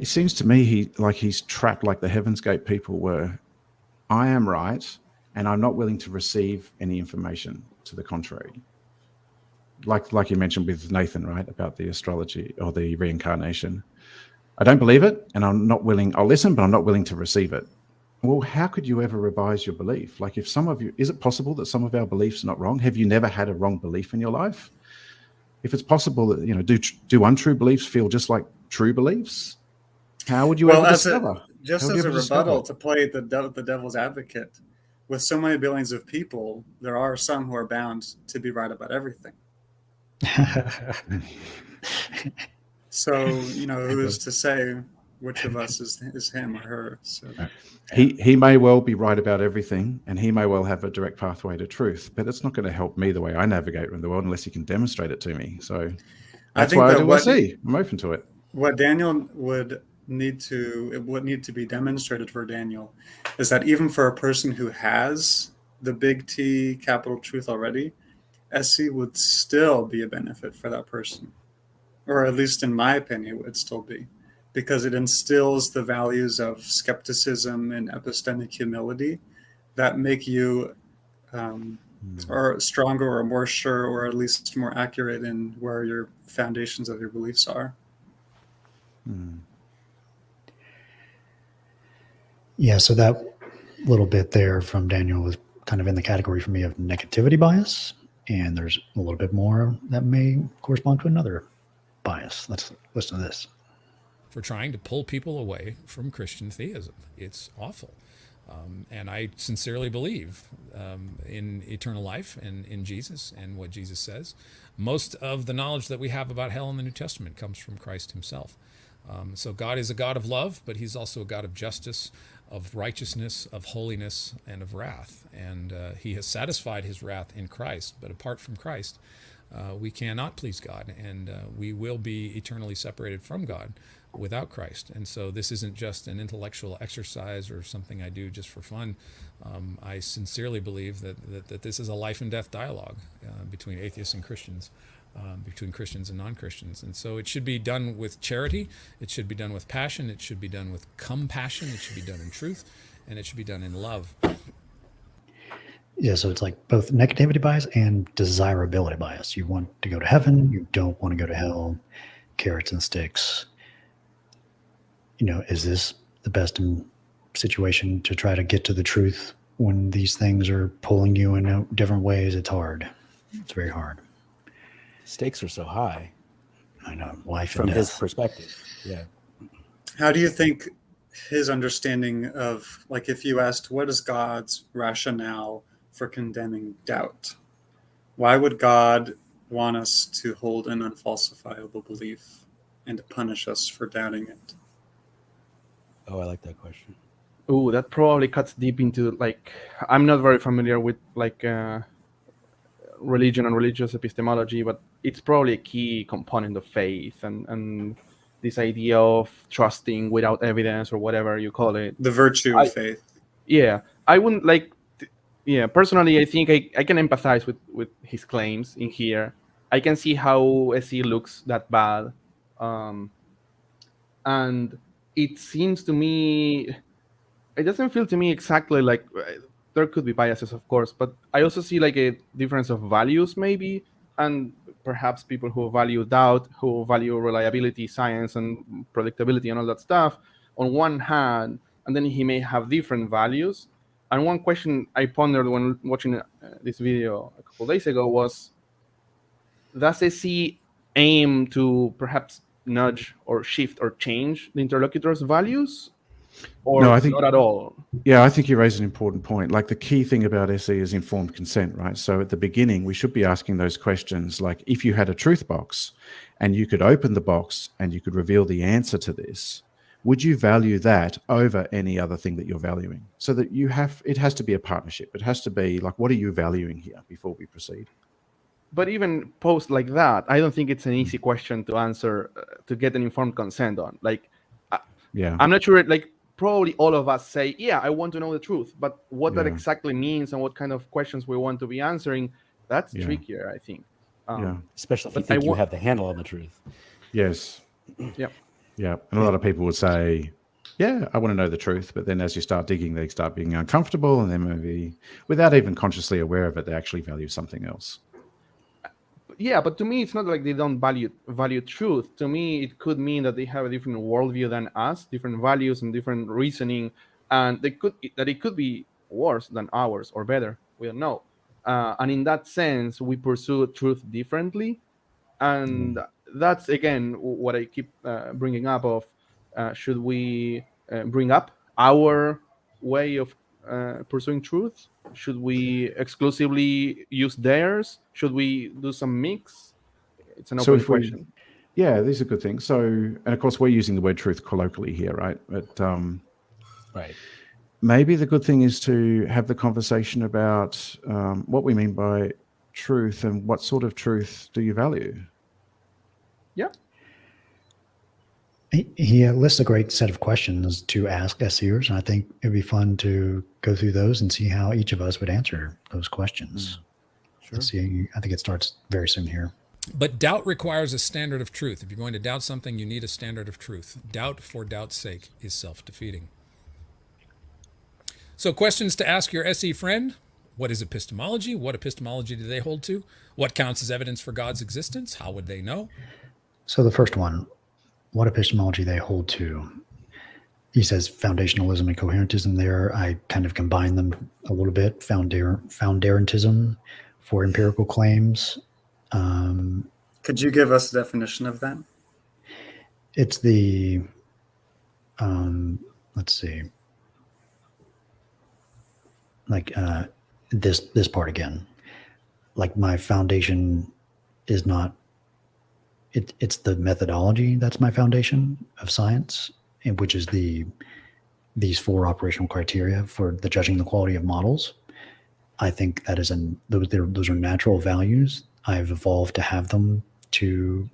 It seems to me he's trapped like the Heaven's Gate people were. I am right, and I'm not willing to receive any information to the contrary. Like you mentioned with Nathan, right, about the astrology or the reincarnation. I don't believe it, and I'm not willing. I'll listen, but I'm not willing to receive it. Well, how could you ever revise your belief? Like, if some of you, is it possible that some of our beliefs are not wrong? Have you never had a wrong belief in your life? If it's possible that, do untrue beliefs feel just like true beliefs? How would you ever discover? Just as a rebuttal to play the devil's advocate, with so many billions of people, there are some who are bound to be right about everything. So, who is to say which of us is him or her. So He may well be right about everything, and he may well have a direct pathway to truth, but it's not going to help me the way I navigate in the world unless he can demonstrate it to me. So that's why I do SE. I'm open to it. What Daniel would need to be demonstrated for Daniel is that even for a person who has the big T capital truth already, SE would still be a benefit for that person, or at least in my opinion, it would still be, because it instills the values of skepticism and epistemic humility that make you or stronger or more sure, or at least more accurate in where your foundations of your beliefs are. Yeah, so that little bit there from Daniel was kind of in the category for me of negativity bias, and there's a little bit more that may correspond to another bias. Let's listen to this. For trying to pull people away from Christian theism. It's awful. And I sincerely believe in eternal life and in Jesus and what Jesus says. Most of the knowledge that we have about hell in the New Testament comes from Christ himself. So God is a God of love, but he's also a God of justice, of righteousness, of holiness, and of wrath. And he has satisfied his wrath in Christ. But apart from Christ, we cannot please God, and we will be eternally separated from God without Christ. And so this isn't just an intellectual exercise or something I do just for fun. I sincerely believe that this is a life and death dialogue between atheists and Christians, between Christians and non-Christians. And so it should be done with charity, it should be done with passion, it should be done with compassion, it should be done in truth, and it should be done in love. Yeah, so it's like both negativity bias and desirability bias. You want to go to heaven, you don't want to go to hell, carrots and sticks. Is this the best situation to try to get to the truth when these things are pulling you in different ways? It's hard. It's very hard. Stakes are so high. I know, life from and his death. perspective. Yeah. How do you think his understanding of, like, if you asked, what is God's rationale for condemning doubt? Why would God want us to hold an unfalsifiable belief and to punish us for doubting it? Oh, I like that question. Oh, that probably cuts deep into, like, I'm not very familiar with religion and religious epistemology, but it's probably a key component of faith and this idea of trusting without evidence, or whatever you call it. The virtue of faith. Yeah, I wouldn't like. Personally, I think I can empathize with his claims in here. I can see how SE looks that bad, and it seems to me, it doesn't feel to me exactly like, there could be biases, of course, but I also see like a difference of values maybe, and perhaps people who value doubt, who value reliability, science, and predictability and all that stuff on one hand, and then he may have different values. And one question I pondered when watching this video a couple days ago was, does SE aim to perhaps nudge or shift or change the interlocutor's values, or No, I think not at all? Yeah, I think you raise an important point. Like, the key thing about SE is informed consent, right? So at the beginning, we should be asking those questions like, if you had a truth box and you could open the box and you could reveal the answer to this, would you value that over any other thing that you're valuing? So that it has to be a partnership. It has to be like, what are you valuing here before we proceed? But even post like that, I don't think it's an easy question to answer, to get an informed consent on. Like, Yeah, I'm not sure, like, probably all of us say, yeah, I want to know the truth, but what that exactly means and what kind of questions we want to be answering, that's trickier, I think. Especially if you think you have the handle on the truth. Yes. Yep. Yeah. And a lot of people would say, yeah, I want to know the truth. But then as you start digging, they start being uncomfortable, and then maybe without even consciously aware of it, they actually value something else. Yeah, but to me, it's not like they don't value truth. To me, it could mean that they have a different worldview than us, different values and different reasoning, and it could be worse than ours or better. We don't know. And in that sense, we pursue truth differently, and that's again what I keep bringing up. Of should we bring up our way of pursuing truth? Should we exclusively use theirs? Should we do some mix? It's an open question. Yeah, these are good things. So, and of course, we're using the word truth colloquially here, right? But Right. maybe the good thing is to have the conversation about what we mean by truth and what sort of truth do you value? Yeah. He lists a great set of questions to ask SEers, and I think it'd be fun to go through those and see how each of us would answer those questions. Sure. Let's see. I think it starts very soon here. But doubt requires a standard of truth. If you're going to doubt something, you need a standard of truth. Doubt for doubt's sake is self-defeating. So questions to ask your SE friend. What is epistemology? What epistemology do they hold to? What counts as evidence for God's existence? How would they know? So the first one, what epistemology they hold to. He says foundationalism and coherentism there. I kind of combine them a little bit. Foundarentism for empirical claims. Could you give us a definition of that? It's the, let's see, like this part again. Like my foundation is not, it's the methodology that's my foundation of science, which is these 4 operational criteria for the judging the quality of models. I think that is those are natural values. I've evolved to have them to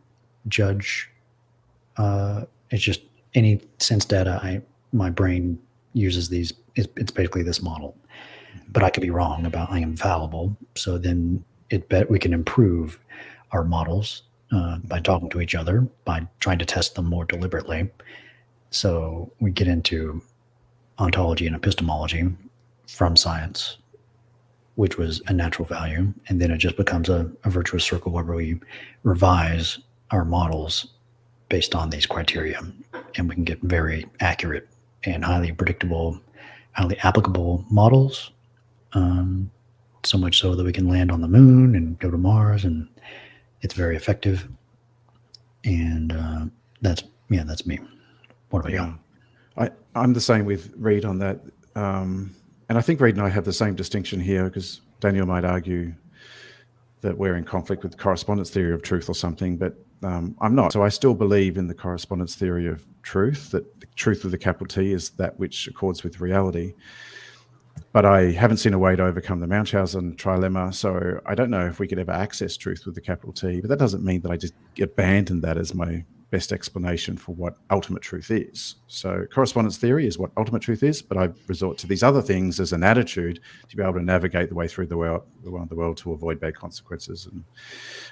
judge. It's just any sense data my brain uses these. It's basically this model, but I could be wrong about. I am fallible. So then we can improve our models by talking to each other, by trying to test them more deliberately. So we get into ontology and epistemology from science, which was a natural value. And then it just becomes a virtuous circle where we revise our models based on these criteria. And we can get very accurate and highly predictable, highly applicable models. So much so that we can land on the moon and go to Mars, and it's very effective. And that's me. What about you? I'm the same with Reid on that. And I think Reid and I have the same distinction here, because Daniel might argue that we're in conflict with the correspondence theory of truth or something, but I'm not. So I still believe in the correspondence theory of truth, that the truth with a capital T is that which accords with reality. But I haven't seen a way to overcome the Munchausen trilemma, so I don't know if we could ever access truth with the capital T, but that doesn't mean that I just abandon that as my best explanation for what ultimate truth is. So correspondence theory is what ultimate truth is, but I resort to these other things as an attitude to be able to navigate the way through the world to avoid bad consequences and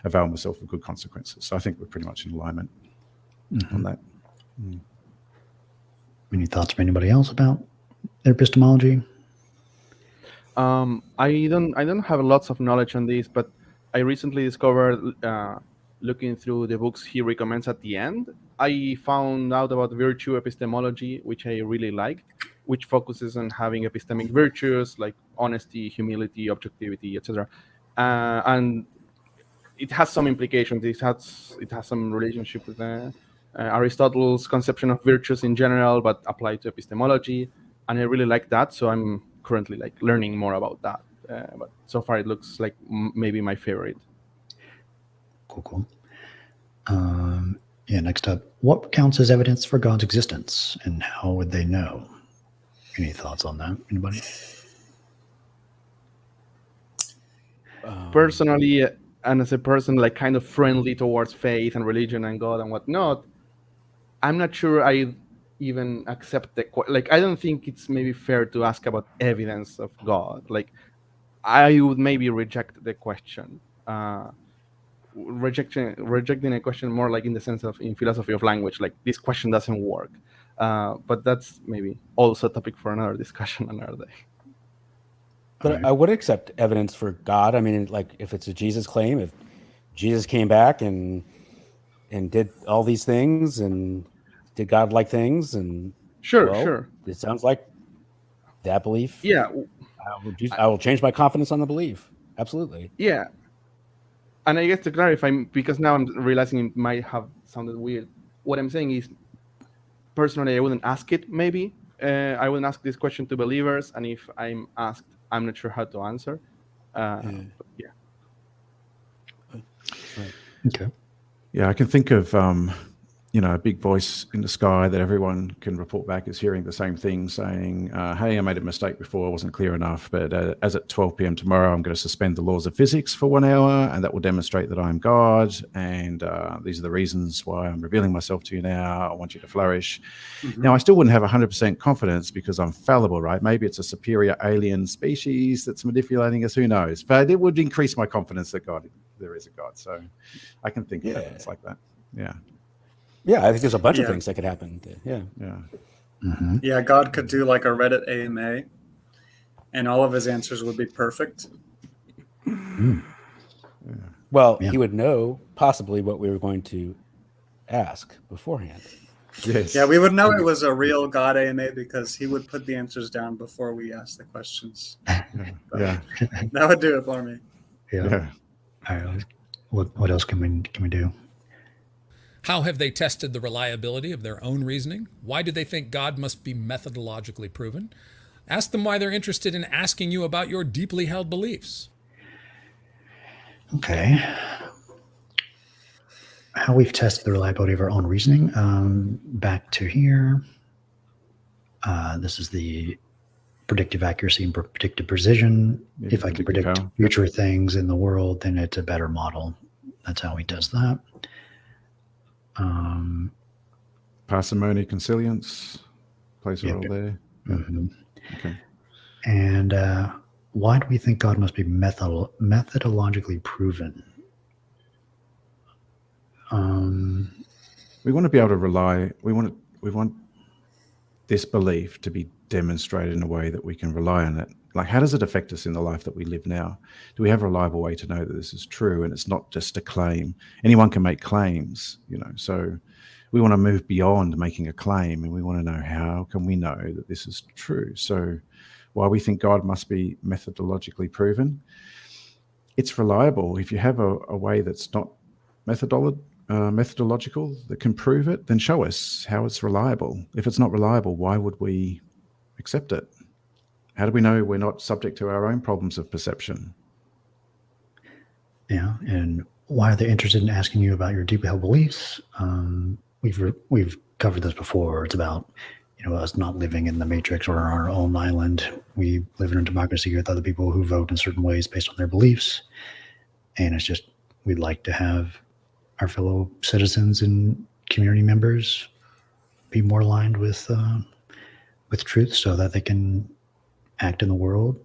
avail myself of good consequences. So I think we're pretty much in alignment on that. Any thoughts from anybody else about their epistemology? I don't have lots of knowledge on this, but I recently discovered, looking through the books he recommends at the end, I found out about virtue epistemology, which I really liked, which focuses on having epistemic virtues like honesty, humility, objectivity, etc. And it has some implications. It has some relationship with Aristotle's conception of virtues in general, but applied to epistemology. And I really like that, so I'm currently learning more about that. But so far, it looks like maybe my favorite. Cool. Next up, what counts as evidence for God's existence, and how would they know? Any thoughts on that? Anybody? Personally, and as a person kind of friendly towards faith and religion and God and whatnot, I'm not sure I even accept I don't think it's maybe fair to ask about evidence of God. I would maybe reject the question. Rejecting a question more in the sense of in philosophy of language, this question doesn't work. But that's maybe also a topic for another discussion another day. But I would accept evidence for God. I mean, if it's a Jesus claim, if Jesus came back and did all these things and did God-like things, and sure, it sounds like that belief. Yeah, I will change my confidence on the belief. Absolutely. Yeah. And I guess to clarify, because now I'm realizing it might have sounded weird, what I'm saying is, personally, I wouldn't ask it, maybe. I wouldn't ask this question to believers, and if I'm asked, I'm not sure how to answer. Yeah. Okay. Yeah, I can think of, a big voice in the sky that everyone can report back is hearing the same thing, saying, hey, I made a mistake before, I wasn't clear enough, but as at 12 p.m. tomorrow, I'm going to suspend the laws of physics for 1 hour, and that will demonstrate that I'm God, and these are the reasons why I'm revealing myself to you now. I want you to flourish. Mhm. Now, I still wouldn't have 100% confidence because I'm fallible, right? Maybe it's a superior alien species that's manipulating us, who knows? But it would increase my confidence that there is a God. So I can think of evidence like that. Yeah. Yeah, I think there's a bunch of Yeah. things that could happen. Yeah. Yeah. Mm-hmm. Yeah, God could do like a Reddit AMA, and all of his answers would be perfect. Well, Yeah. he would know possibly what we were going to ask beforehand. Yes. Yeah, we would know it was a real God AMA because he would put the answers down before we asked the questions. Yeah. That would do it for me. Yeah. Yeah. All right. What else can we do? How have they tested the reliability of their own reasoning? Why do they think God must be methodologically proven? Ask them why they're interested in asking you about your deeply held beliefs. Okay. How we've tested the reliability of our own reasoning. Back to here. This is the predictive accuracy and predictive precision. Yeah, if I can predictive predict power. future things in the world, then it's a better model. That's how we test that. Parsimony, consilience plays a Yeah. role there. Mhm. Okay. And why do we think God must be methodologically proven? We want to be able to rely. We want this belief to be demonstrated in a way that we can rely on it. Like, how does it affect us in the life that we live now? Do we have a reliable way to know that this is true and it's not just a claim? Anyone can make claims, so we want to move beyond making a claim, and we want to know, how can we know that this is true? So why we think God must be methodologically proven, it's reliable. If you have a way that's not methodological that can prove it, then show us how it's reliable. If it's not reliable, why would we accept it? How do we know we're not subject to our own problems of perception? Yeah, and why are they interested in asking you about your deeply held beliefs? We've covered this before. It's about us not living in the matrix or on our own island. We live in a democracy with other people who vote in certain ways based on their beliefs, and it's just we'd like to have our fellow citizens and community members be more aligned with truth, so that they can act in the world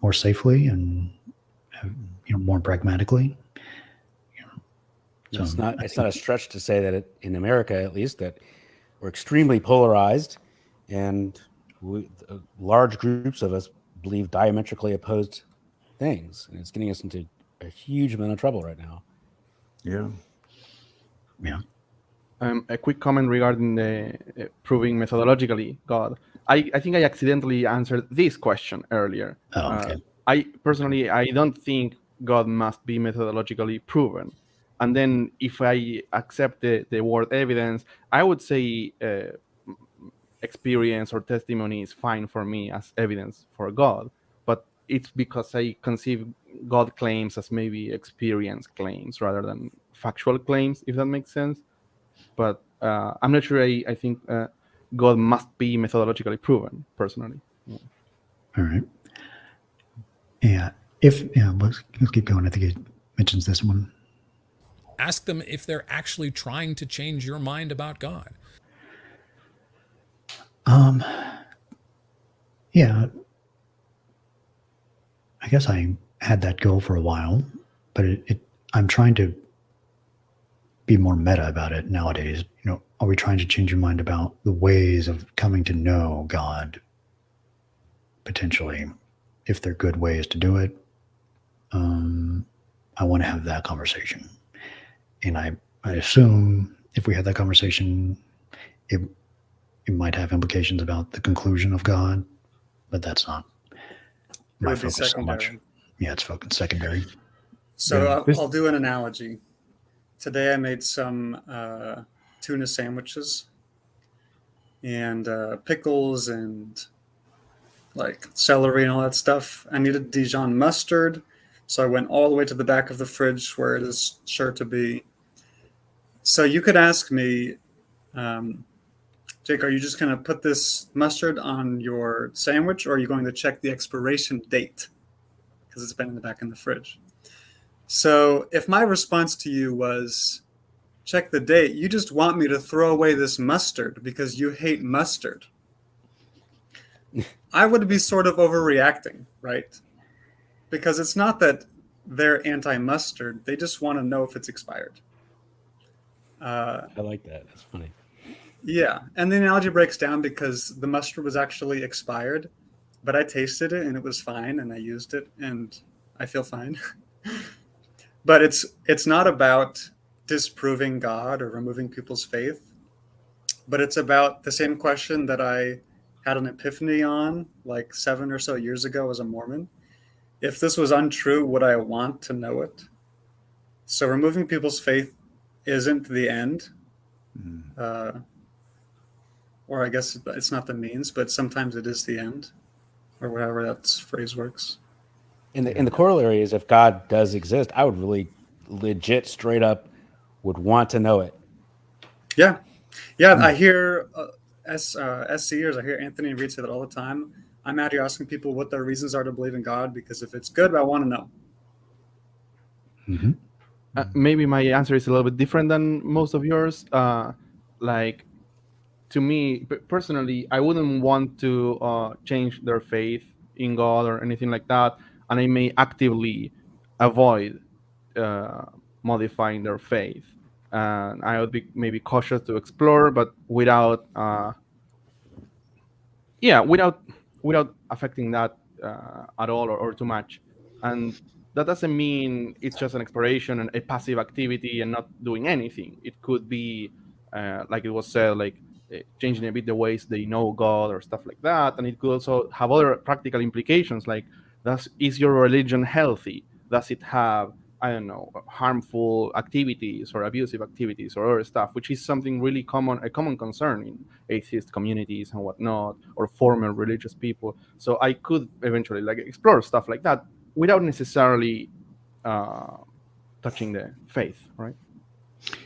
more safely and more pragmatically. It's not a stretch to say that in America, at least, that we're extremely polarized, and large groups of us believe diametrically opposed things, and it's getting us into a huge amount of trouble right now. Yeah. A quick comment regarding the proving methodologically God. I think I accidentally answered this question earlier. Oh, okay. I don't think God must be methodologically proven. And then if I accept the word evidence, I would say experience or testimony is fine for me as evidence for God. But it's because I conceive God claims as maybe experience claims rather than factual claims, if that makes sense. But I'm not sure I think God must be methodologically proven, personally. All right. Yeah. Let's keep going. I think it mentions this one. Ask them if they're actually trying to change your mind about God. Yeah. I guess I had that goal for a while, but I'm trying to be more meta about it nowadays. Are we trying to change your mind about the ways of coming to know God? Potentially, if they're good ways to do it. I want to have that conversation. And I assume if we have that conversation, it might have implications about the conclusion of God, but that's not my would be focus so much. secondary. Yeah, it's focused secondary. So I'll do an analogy. Today I made some tuna sandwiches and pickles and like celery and all that stuff. I needed Dijon mustard, so I went all the way to the back of the fridge where it is sure to be. So you could ask me, Jake, are you just going to put this mustard on your sandwich, or are you going to check the expiration date? Because it's been in the back in the fridge. So if my response to you was, check the date, you just want me to throw away this mustard because you hate mustard, I would be sort of overreacting, right? Because it's not that they're anti-mustard. They just want to know if it's expired. I like that. That's funny. Yeah, and the analogy breaks down because the mustard was actually expired, but I tasted it and it was fine, and I used it and I feel fine. But it's not about disproving God or removing people's faith, but it's about the same question that I had an epiphany on like 7 or so years ago as a Mormon. If this was untrue, would I want to know it? So removing people's faith isn't the end. Or I guess it's not the means, but sometimes it is the end, or whatever that phrase works. In the corollary is, if God does exist, I would really legit, straight up, would want to know it. Yeah. I hear SCers, I hear Anthony and Reid say that all the time. I'm out here asking people what their reasons are to believe in God, because if it's good, I want to know. Maybe my answer is a little bit different than most of yours. Like, to me personally, I wouldn't want to change their faith in God or anything like that, and I may actively avoid modifying their faith. And I would be maybe cautious to explore, but without affecting that at all or too much. And that doesn't mean it's just an exploration and a passive activity and not doing anything. It could be, like it was said, like changing a bit the ways they know God or stuff like that. And it could also have other practical implications, like, is your religion healthy? Does it have, I don't know, harmful activities or abusive activities or other stuff, which is something really a common concern in atheist communities and whatnot, or former religious people. So I could eventually explore stuff like that without necessarily touching the faith, right?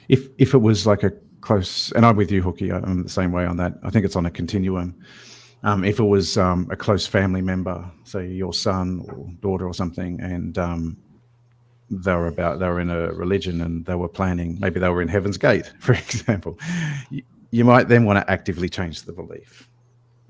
If it was like a close, and I'm with you, Hooky, I'm the same way on that. I think it's on a continuum. If it was a close family member, say your son or daughter or something, and they were in a religion and they were planning, maybe they were in Heaven's Gate, for example, you might then want to actively change the belief.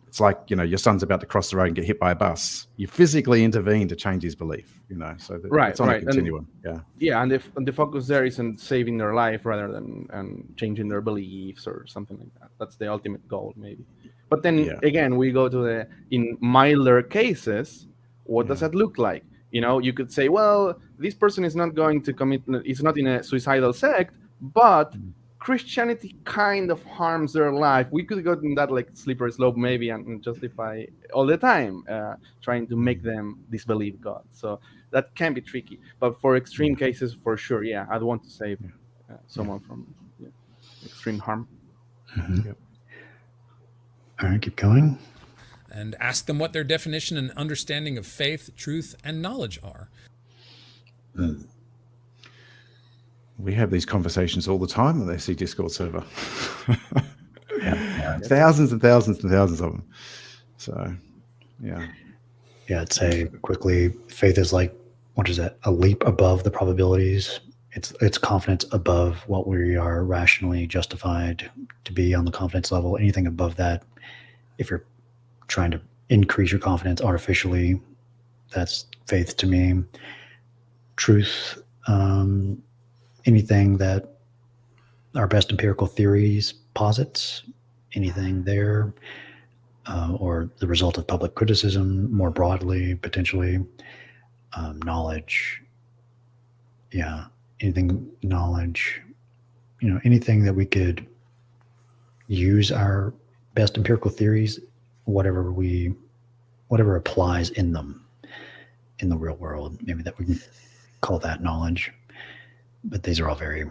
It's like, your son's about to cross the road and get hit by a bus. You physically intervene to change his belief, so it's on a continuum. And the focus there isn't saving their life rather than changing their beliefs or something like that. That's the ultimate goal, maybe. But then again, we go to in milder cases, what does that look like? You could say, well, this person is not going to commit, is not in a suicidal sect, but Christianity kind of harms their life. We could go in that slippery slope maybe and justify all the time trying to make them disbelieve God. So that can be tricky. But for extreme cases, for sure, I'd want to save someone from extreme harm. All right, keep going. And ask them what their definition and understanding of faith, truth, and knowledge are. We have these conversations all the time on the SC Discord server. Thousands and thousands and thousands of them. So, I'd say quickly, faith is like, what is that? A leap above the probabilities. It's confidence above what we are rationally justified to be on the confidence level. Anything above that, if you're trying to increase your confidence artificially, that's faith to me. Truth, anything that our best empirical theories posits, anything there, or the result of public criticism more broadly, potentially. Knowledge, anything knowledge, anything that we could use our best empirical theories, whatever applies in them in the real world, maybe that we can call that knowledge. But these are all very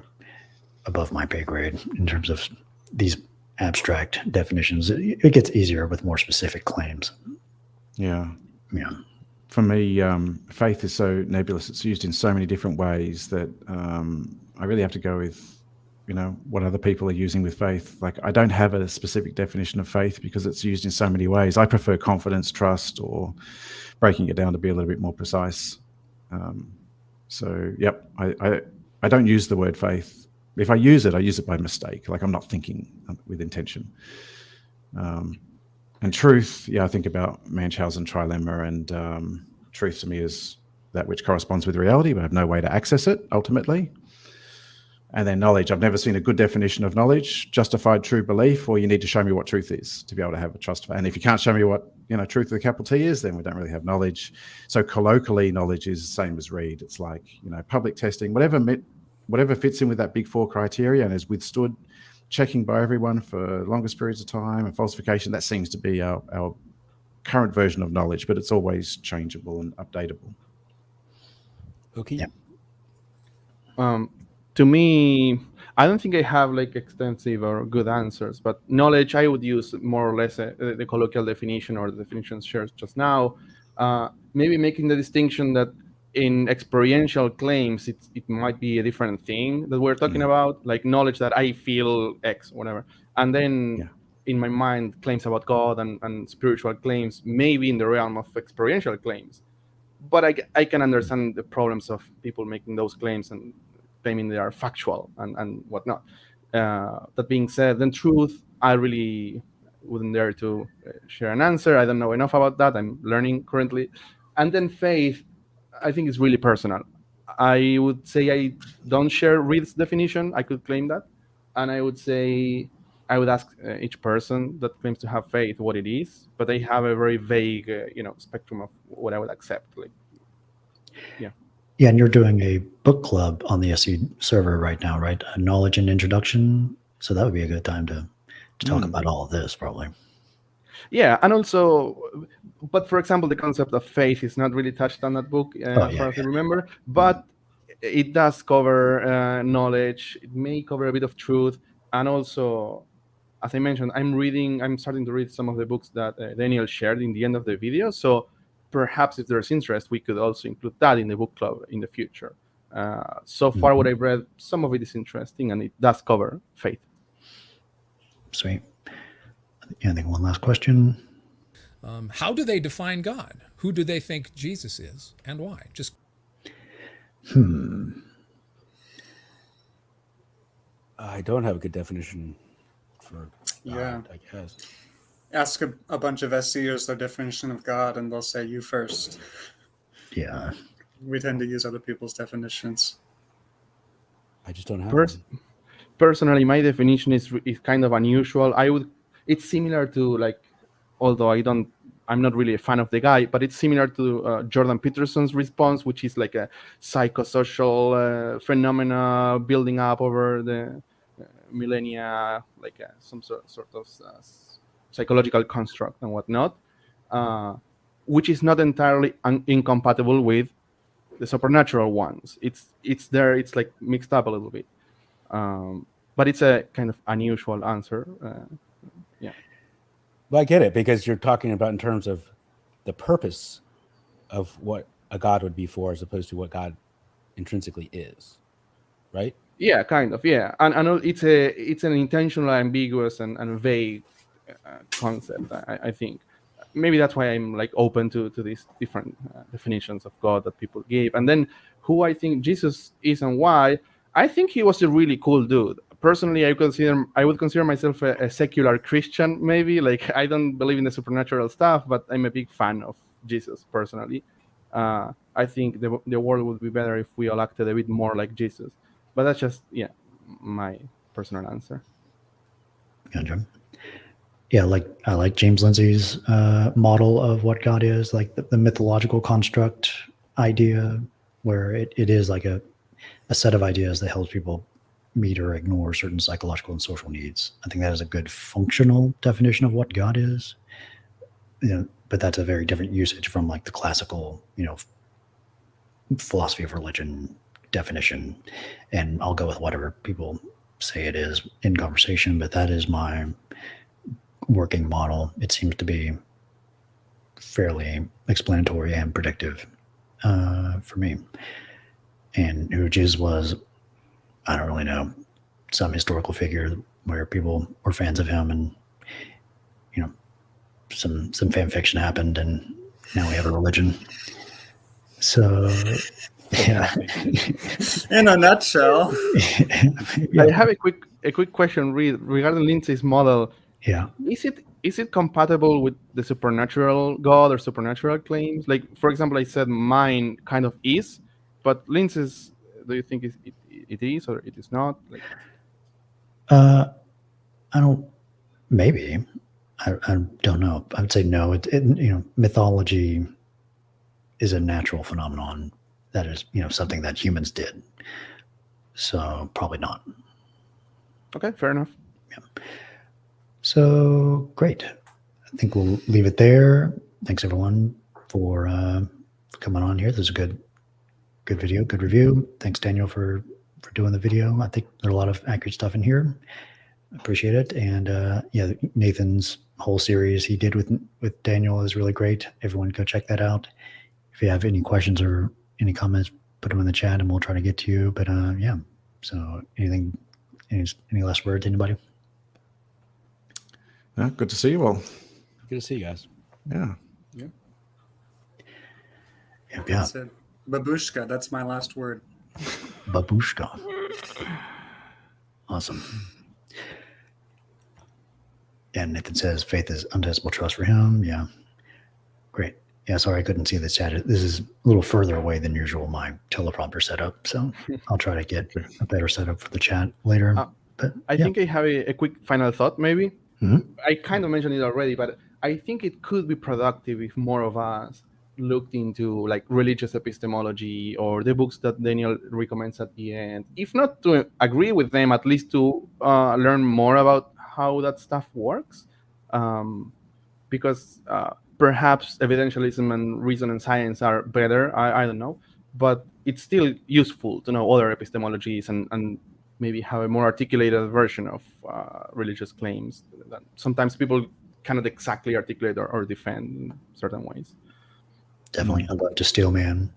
above my pay grade in terms of these abstract definitions. It gets easier with more specific claims. Yeah. For me, faith is so nebulous. It's used in so many different ways that I really have to go with what other people are using with faith. Like, I don't have a specific definition of faith because it's used in so many ways. I prefer confidence, trust, or breaking it down to be a little bit more precise. So, yep, I don't use the word faith. If I use it by mistake. Like, I'm not thinking with intention. And truth, I think about Munchausen trilemma, and truth to me is that which corresponds with reality, but I have no way to access it ultimately. And then knowledge, I've never seen a good definition of knowledge, justified true belief, or you need to show me what truth is to be able to have a trust. And if you can't show me what, truth with a capital T is, then we don't really have knowledge. So colloquially, knowledge is the same as Reid. It's like, public testing, whatever fits in with that big 4 criteria and has withstood checking by everyone for longest periods of time and falsification, that seems to be our current version of knowledge, but it's always changeable and updatable. Okay. Yeah. To me, I don't think I have like extensive or good answers, but knowledge, I would use more or less the colloquial definition or the definitions shared just now, maybe making the distinction that in experiential claims, it might be a different thing that we're talking about, like knowledge that I feel X, whatever. And then in my mind, claims about God and spiritual claims, maybe in the realm of experiential claims. But I can understand the problems of people making those claims and claiming they are factual and whatnot. That being said, then truth, I really wouldn't dare to share an answer. I don't know enough about that. I'm learning currently. And then faith, I think it's really personal. I would say I don't share Reid's definition. I could claim that. And I would say I would ask each person that claims to have faith what it is, but they have a very vague, spectrum of what I would accept. Like, Yeah, and you're doing a book club on the SE server right now, right? A knowledge and introduction. So that would be a good time to talk about all of this, probably. Yeah, and also, but for example, the concept of faith is not really touched on that book, as far as I remember. But it does cover knowledge. It may cover a bit of truth, and also, as I mentioned, I'm starting to read some of the books that Daniel shared in the end of the video. So perhaps if there's interest, we could also include that in the book club in the future. So far, what I've read, some of it is interesting, and it does cover faith. Sweet. I think one last question. How do they define God? Who do they think Jesus is, and why? Just. I don't have a good definition for God, I guess. Ask a bunch of SEers their definition of God, and they'll say you first. Yeah. We tend to use other people's definitions. I just don't have one. Personally, my definition is kind of unusual. It's similar to, like, although I'm not really a fan of the guy, but it's similar to Jordan Peterson's response, which is like a psychosocial phenomena building up over the millennia, like some sort of psychological construct and whatnot, which is not entirely incompatible with the supernatural ones. It's there. It's like mixed up a little bit, but it's a kind of unusual answer. Well, I get it, because you're talking about in terms of the purpose of what a God would be for, as opposed to what God intrinsically is, right? Yeah, kind of. Yeah, and it's an intentional, ambiguous, and vague concept. I think maybe that's why I'm like open to these different definitions of God that people give. And then who I think Jesus is and why. I think he was a really cool dude. Personally, I would consider myself a secular Christian, maybe. Like, I don't believe in the supernatural stuff, but I'm a big fan of Jesus, personally. I think the world would be better if we all acted a bit more like Jesus. But that's just, my personal answer. Gotcha. Yeah, I like James Lindsay's model of what God is, like the mythological construct idea, where it is like a set of ideas that helps people meet or ignore certain psychological and social needs. I think that is a good functional definition of what God is. But that's a very different usage from like the classical, philosophy of religion definition. And I'll go with whatever people say it is in conversation, but that is my working model. It seems to be fairly explanatory and predictive for me. And who Jesus was, I don't really know. some historical figure where people were fans of him, and some fan fiction happened, and now we have a religion. So yeah. In a nutshell. I have a quick question, Reid, regarding Lindsay's model. Yeah. Is it compatible with the supernatural God or supernatural claims? Like, for example, I said mine kind of is, but Lindsay's, do you think it is or it is not? Like, I don't. Maybe. I don't know. I would say no. Mythology is a natural phenomenon that is, something that humans did. So probably not. Okay, fair enough. Yeah. So great. I think we'll leave it there. Thanks everyone for coming on here. This is a good video, good review. Thanks Daniel for doing the video. I think there's a lot of accurate stuff in here. Appreciate it. And yeah, Nathan's whole series he did with Daniel is really great. Everyone go check that out. If you have any questions or any comments, put them in the chat and we'll try to get to you. But yeah, so any last words, anybody? Yeah, good to see you all. Good to see you guys. Yeah. Yeah. That's it. Babushka, that's my last word. Babushka. Awesome. And Nathan says faith is untestable trust for him. Yeah. Great. Yeah, sorry I couldn't see the chat. This is a little further away than usual, my teleprompter setup. So I'll try to get a better setup for the chat later. But I think I have a quick final thought, maybe. Mm-hmm. I kind of mentioned it already, but I think it could be productive if more of us looked into like religious epistemology or the books that Daniel recommends at the end. If not to agree with them, at least to learn more about how that stuff works. Because perhaps evidentialism and reason and science are better. I don't know. But it's still useful to know other epistemologies and maybe have a more articulated version of religious claims that sometimes people cannot exactly articulate or defend in certain ways. Definitely. I'd love to steel man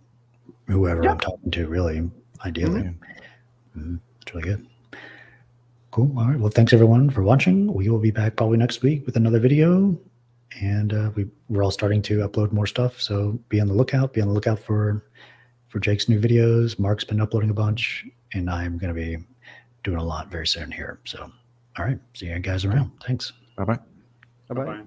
whoever I'm talking to, really, ideally. Mm-hmm. It's really good. Cool. All right. Well, thanks everyone for watching. We will be back probably next week with another video. And we're all starting to upload more stuff. So be on the lookout. Be on the lookout for Jake's new videos. Mark's been uploading a bunch. And I'm going to be doing a lot very soon here. So, all right. See you guys around. Thanks. Bye-bye. Bye-bye. Bye-bye.